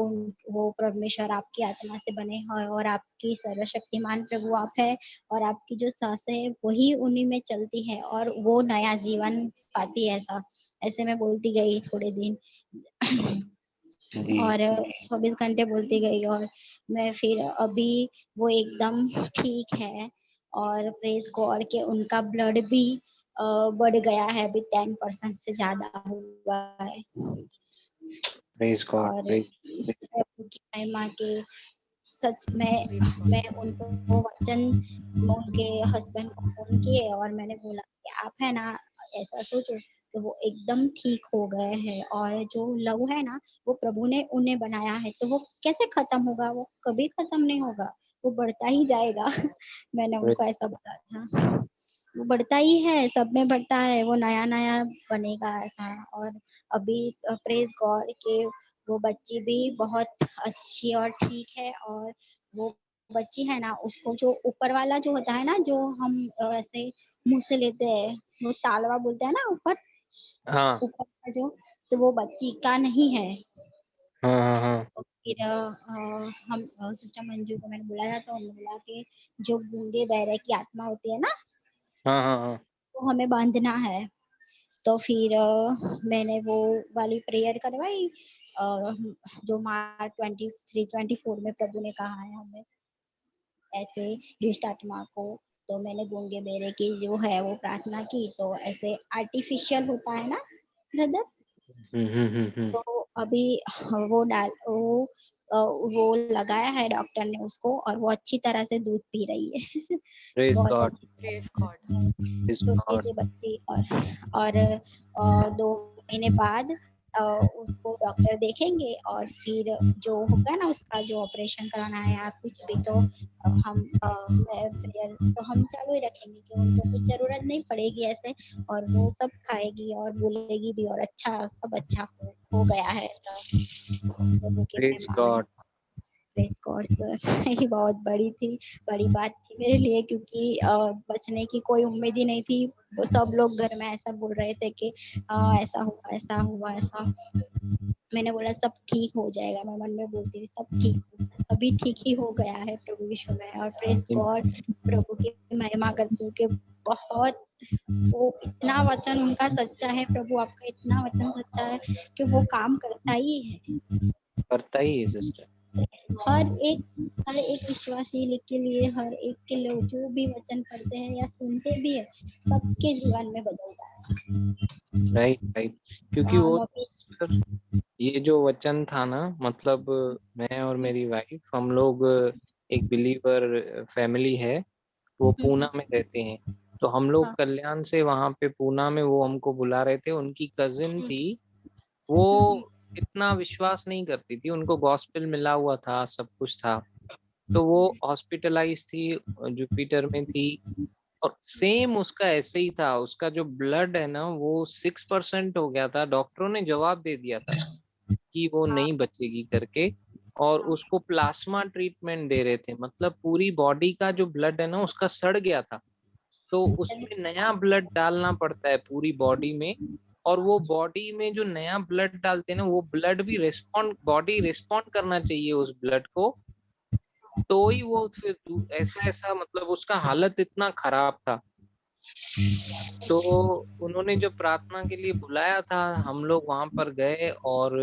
वो परमेश्वर आपकी आत्मा से बने हैं और आपकी सर्वशक्तिमान प्रभु आप है, और आपकी जो सांस है वही उन्हीं में चलती है और वो नया जीवन पाती है। ऐसा ऐसे मैं बोलती गई थोड़े दिन जी। और 24 घंटे बोलती गई। और मैं फिर अभी वो एकदम ठीक है। और प्रेज गॉड के उनका ब्लड भी बढ़ गया है, अभी 10% से ज्यादा हुआ है। प्रेज गॉड, और प्रेज। प्रभु की महिमा के सच में Praise God. मैं उनको वचन उनके हस्बैंड को फोन किए और मैंने बोला कि आप है ना ऐसा सोचो कि वो एकदम ठीक हो गए हैं, और जो लव है ना वो प्रभु ने उन्हें बनाया है, तो वो कैसे खत्म होगा, वो कभी खत्म नहीं होगा, वो बढ़ता ही जाएगा। मैंने उनको ऐसा बोला था, वो बढ़ता ही है, सब में बढ़ता है, वो नया नया बनेगा ऐसा। और अभी प्रेज गॉड के वो बच्ची भी बहुत अच्छी और ठीक है। और वो बच्ची है ना, उसको जो ऊपर वाला जो होता है ना, जो हम ऐसे मुंह से लेते हैं, वो तालवा बोलते हैं ना, ऊपर हाँ ऊपर का जो, तो वो बच्ची का नहीं है। हाँ हाँ हाँ। तो फिर हम सिस्टर मंजू को मैंने बुलाया, तो उन्होंने बोला कि जो गूंगे बहरे की आत्मा होती है ना, हाँ हाँ हाँ। वो हमें बांधना है। तो फिर मैंने वो वाली प्रेयर करवाई। जो मार्च 23-24 में प्रभु ने कहा है हमें ऐसे दुष्ट आत्मा को। तो मैंने गूंगे बेरे की जो है वो प्रार्थना की। तो ऐसे आर्टिफिशियल होता है ना ब्रदर, हम्म। तो अभी वो वो लगाया है डॉक्टर ने उसको, और वो अच्छी तरह से दूध पी रही है। प्रेज बहुत गॉड, अच्छी Praise तरह God. से प्रेज छोटी गॉड। सी बच्ची। और 2 महीने बाद उसको डॉक्टर देखेंगे, और फिर जो होगा ना उसका जो ऑपरेशन कराना है या कुछ भी, तो मैं प्रेयर तो हम चालू ही रखेंगे कि उनको कुछ जरूरत नहीं पड़ेगी ऐसे, और वो सब खाएगी और बोलेगी भी, और अच्छा सब अच्छा हो गया है। तो प्रभु की प्रेज महिमा में गॉड। Praise God sir. ये बहुत बड़ी बात थी मेरे लिए, क्योंकि बचने की कोई उम्मीद ही नहीं थी। वो सब लोग घर में ऐसा बोल रहे थे कि ऐसा हुआ ऐसा हुआ ऐसा। मैंने बोला सब ठीक हो जाएगा, मैं मन में बोलती थी सब ठीक होगा, अभी ठीक ही हो गया है प्रभु यीशु में। और प्रेज गॉड, प्रभु की महिमा करती हूँ कि बहुत वो इतना वचन उनका सच्चा है, प्रभु आपका इतना वचन सच्चा है कि वो काम करता ही है। करता ही है सिस्टर। हर एक हर एक विश्वासी के लिए, हर एक के लिए जो भी वचन पढ़ते हैं या सुनते भी है, सबके जीवन में बदलता है। Right right. तो क्योंकि हम वो अभी सिस्टर, ये जो वचन था ना, मतलब मैं और मेरी वाइफ, हम लोग एक बिलीवर फैमिली है, वो पूना में रहते हैं। तो हम लोग हाँ, कल्याण से वहां पे पूना में वो हमको बुला रहे थे, उनकी कजिन हम्म, थी। हम्म, वो इतना विश्वास नहीं करती थी, उनको गॉस्पेल मिला हुआ था, सब कुछ था। तो वो हॉस्पिटलाइज थी, जुपिटर में थी। और सेम उसका ऐसे ही था, उसका जो ब्लड है ना वो 6% हो गया था। डॉक्टरों ने जवाब दे दिया था कि वो हाँ, नहीं बचेगी करके। और उसको प्लाज्मा ट्रीटमेंट दे रहे थे, मतलब पूरी बॉडी का जो ब्लड है ना उसका सड़ गया था, तो उसमें नया ब्लड डालना पड़ता है पूरी बॉडी में, और वो बॉडी में जो नया ब्लड डालते हैं ना वो ब्लड भी बॉडी रिस्पॉन्ड करना चाहिए उस ब्लड को, तो ही वो फिर ऐसा ऐसा, मतलब उसका हालत इतना खराब था। तो उन्होंने जो प्रार्थना के लिए बुलाया था, हम लोग वहां पर गए और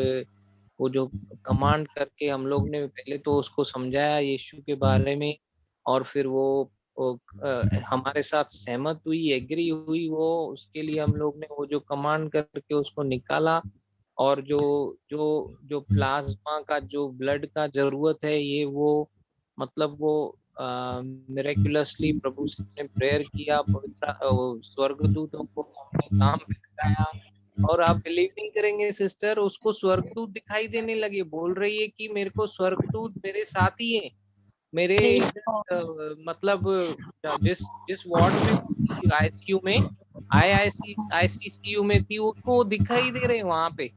वो जो कमांड करके हम लोग ने पहले तो उसको समझाया यीशु के बारे में, और फिर वो हमारे साथ सहमत हुई, एग्री हुई, वो उसके लिए हम लोग ने वो जो कमांड करके उसको निकाला, और जो जो जो प्लाज्मा का जो ब्लड का जरूरत है ये वो, मतलब वो मिरेकुलसली प्रभु से हमने प्रेयर किया, पवित्र स्वर्गदूतों को हमने काम पे लगाया, और आप बिलीव नहीं करेंगे सिस्टर, उसको स्वर्गदूत दिखाई देने लगे, बोल रही है कि मेरे को स्वर्गदूत मेरे साथ ही है, मेरे मतलब जिस जिस वार्ड में आईसीयू में आईसीसीयू में थी उसको दिखाई दे रहे हैं वहां पे।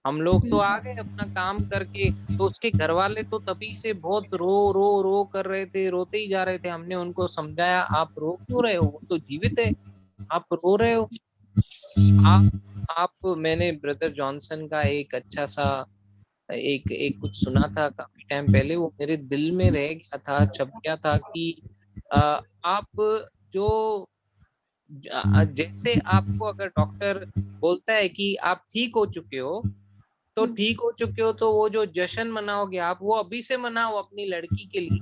हम लोग तो आ गए अपना काम करके, तो उसके घर वाले तो तभी से बहुत रो रो रो कर रहे थे, रोते ही जा रहे थे। हमने उनको समझाया आप रो क्यों रहे हो, वो तो जीवित है, आप रो रहे हो। आप मैंने ब्रदर जॉनसन का एक अच्छा सा एक एक कुछ सुना था काफी टाइम पहले, वो मेरे दिल में रह गया था, छप गया था कि आप जो जैसे आपको अगर डॉक्टर बोलता है कि आप ठीक हो चुके हो, तो ठीक हो चुके हो, तो वो जो जश्न मनाओगे आप, वो अभी से मनाओ अपनी लड़की के लिए।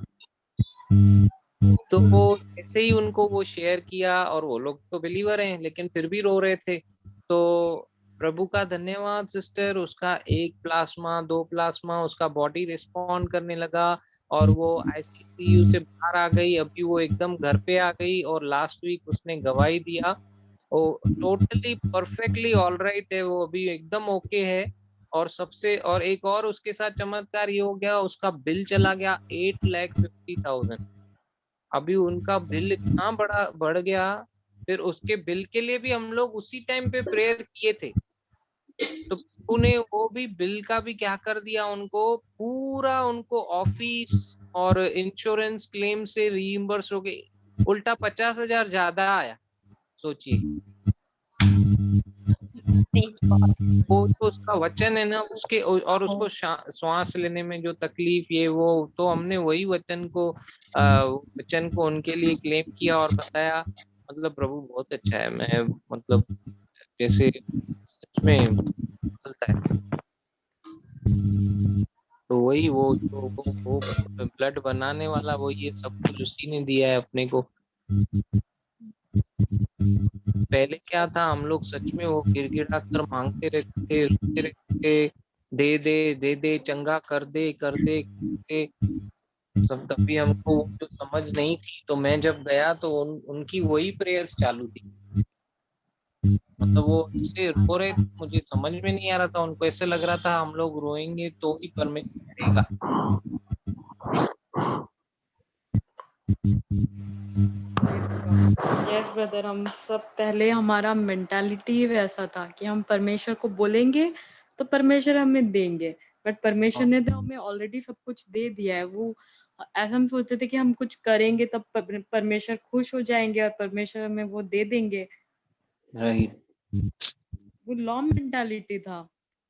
तो वो ऐसे ही उनको वो शेयर किया, और वो लोग तो बिलीवर हैं लेकिन फिर भी रो रहे थे। तो प्रभु का धन्यवाद सिस्टर, उसका 1 प्लाज्मा 2 प्लाज्मा उसका बॉडी रिस्पॉन्ड करने लगा, और वो आईसीसीयू से बाहर आ गई, अभी वो एकदम घर पे आ गई, और लास्ट वीक उसने गवाही दिया, वो टोटली परफेक्टली ऑल राइट है, वो अभी एकदम ओके है। और सबसे और एक और उसके साथ चमत्कार ये हो गया, उसका बिल चला गया 8,50,000। अभी उनका बिल इतना बड़ा बढ़ गया, फिर उसके बिल के लिए भी हम लोग उसी टाइम पे प्रेयर किए थे, तो प्रभु ने वो भी बिल का भी क्या कर दिया, उनको पूरा उनको ऑफिस और इंश्योरेंस क्लेम से रीइंबर्स हो गए, उल्टा 50,000 ज्यादा आया, सोचिए। वो तो उसका वचन है ना उसके, और उसको श्वास लेने में जो तकलीफ ये वो, तो हमने वही वचन को उनके लिए क्लेम किया और बताया। मतलब प्रभु बहुत अच्छा है, मैं मतलब जैसे सच में बदलता है। तो वही वो ब्लड बनाने वाला, वो ये सब कुछ उसी ने दिया है अपने को। पहले क्या था, हम लोग सच में वो गिड़गिड़ा कर मांगते रहते थे, रोते रहते थे, दे दे दे दे, चंगा कर दे कर दे, सब। तभी हमको वो जो समझ नहीं थी, तो मैं जब गया तो उनकी वही प्रेयर्स चालू थी, मतलब वो ऐसे रो रहे थे, मुझे समझ में नहीं आ रहा था, उनको ऐसे लग रहा था हम लोग रोएंगे तो ही परमेश्वर देगा। यस ब्रदर, हम सब पहले हमारा मेंटालिटी वैसा था कि हम परमेश्वर को बोलेंगे तो परमेश्वर हमें देंगे, बट परमेश्वर ने तो हमें ऑलरेडी सब कुछ दे दिया है। वो ऐसा हम सोचते थे कि हम कुछ करेंगे तब परमेश्वर खुश हो जाएंगे और परमेश्वर हमें वो दे देंगे। राइट, वो लॉ मेंटालिटी था।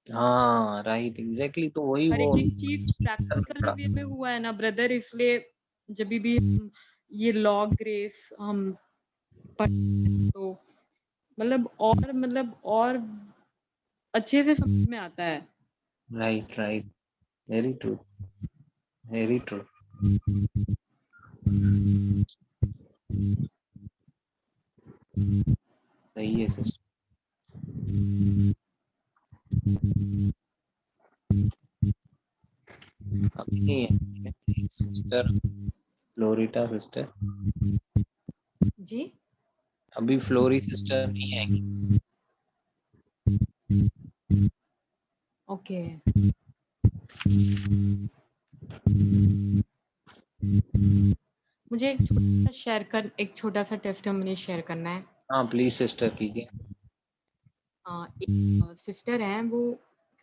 हाँ राइट, एग्जैक्टली। तो वही हर वो एक चीज प्रैक्टिकल वे में हुआ है ना ब्रदर, इसलिए जब भी हम ये लॉ ग्रेस हम तो मतलब और अच्छे से समझ में आता है। Right right, very true, very true. सही है सिस्टर। अभी सिस्टर फ्लोरिटा सिस्टर, जी अभी फ्लोरी सिस्टर नहीं आएंगी। ओके। मुझे एक छोटा सा टेस्टिमनी शेयर करना है। हाँ प्लीज सिस्टर, कीजिए। एक सिस्टर हैं, वो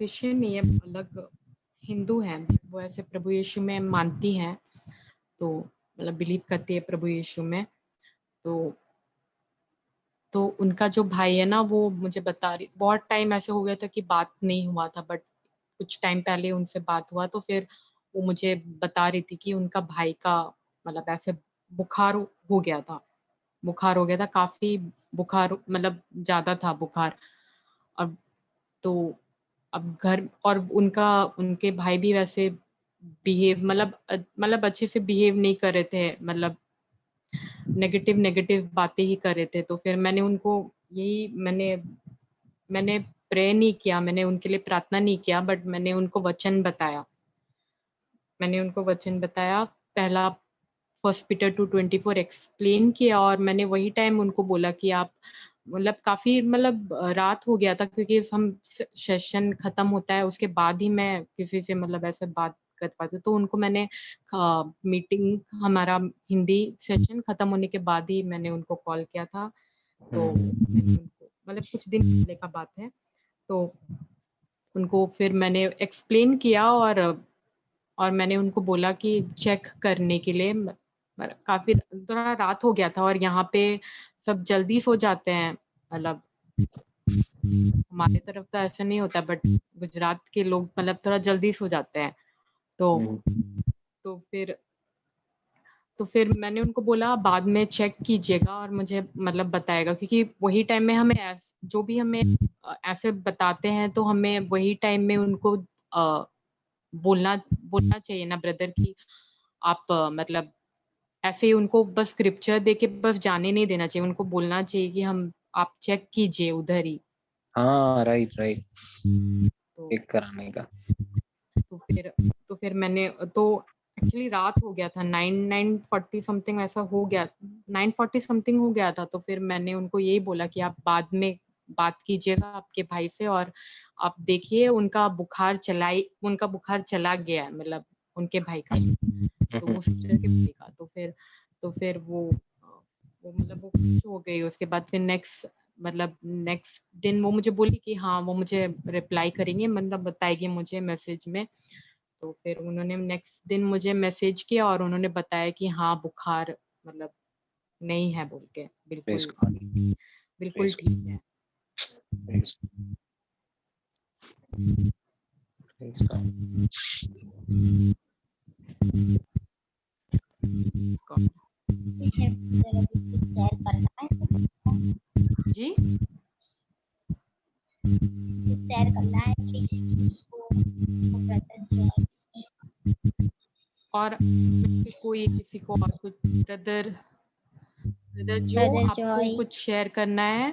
क्रिश्चियन नहीं है, अलग हिंदू हैं, वो ऐसे प्रभु यीशु में मानती हैं, तो मतलब बिलीव करती है प्रभु यीशु में। तो उनका जो भाई है ना, वो मुझे बता रही, बहुत टाइम ऐसे हो गया था कि बात नहीं हुआ था, बट कुछ टाइम पहले उनसे बात हुआ, तो फिर वो मुझे बता रही थी कि उनका भाई का मतलब ऐसे बुखार हो गया था। बुखार हो गया था, काफ़ी बुखार, मतलब ज़्यादा था बुखार। अब तो अब घर और उनके भाई भी वैसे बिहेव मतलब अच्छे से बिहेव नहीं कर रहे थे, मतलब नेगेटिव बातें ही कर रहे थे। तो फिर मैंने उनको यही मैंने प्रे नहीं किया, मैंने उनके लिए प्रार्थना नहीं किया, बट मैंने उनको वचन बताया। पहला 1 पीटर 2:24 एक्सप्लेन किया, और मैंने वही टाइम उनको बोला कि आप मतलब काफ़ी रात हो गया था, क्योंकि हम सेशन खत्म होता है उसके बाद ही मैं किसी से मतलब ऐसे बात कर पाती हूँ। तो उनको मैंने मीटिंग, हमारा हिंदी सेशन खत्म होने के बाद ही मैंने उनको कॉल किया था। तो मैंने उनको मतलब कुछ दिन पहले का बात है, तो उनको फिर मैंने एक्सप्लेन किया, और मैंने उनको बोला कि चेक करने के लिए, काफ़ी थोड़ा रात हो गया था, और यहाँ पे सब जल्दी सो जाते हैं, मतलब हमारे तरफ तो ऐसा नहीं होता, बट गुजरात के लोग मतलब थोड़ा जल्दी सो जाते हैं। तो तो फिर तो फिर मैंने उनको बोला बाद में चेक कीजिएगा और मुझे मतलब बताएगा, क्योंकि वही टाइम में हमें जो भी हमें ऐसे बताते हैं, तो हमें वही टाइम में उनको बोलना चाहिए ना ब्रदर, कि आप मतलब ऐसे ही उनको बस स्क्रिप्चर देके बस जाने नहीं देना चाहिए, उनको बोलना चाहिए कि आप चेक कीजिए उधर ही। हाँ, राइट राइट, तो चेक कराने का। तो फिर मैंने तो एक्चुअली रात हो गया था, 9:40 समथिंग ऐसा हो गया, 9:40 समथिंग हो गया था। तो फिर मैंने उनको यही बोला कि आप बाद में बात कीजिएगा आपके भाई से, और आप देखिए उनका बुखार चला गया है, मतलब उनके भाई का, तो वो सिस्टर के भाई का। तो फिर वो मतलब वो खुश हो गई। उसके बाद फिर नेक्स्ट दिन वो मुझे बोली कि हाँ, वो मुझे रिप्लाई करेंगे, मतलब बताएगी मुझे मैसेज में। तो फिर उन्होंने नेक्स्ट दिन मुझे मैसेज किया, और उन्होंने बताया कि हाँ, बुखार मतलब नहीं है बोल के, प्रेस बिल्कुल गॉड, बिल्कुल प्रेस ठीक है। Press press God. शेयर करना है, जी, शेयर करना है कि किसी को ब्रदर जॉय, और किसी को और कुछ ब्रदर जो ब्रदर आपको जॉय, कुछ शेयर करना है।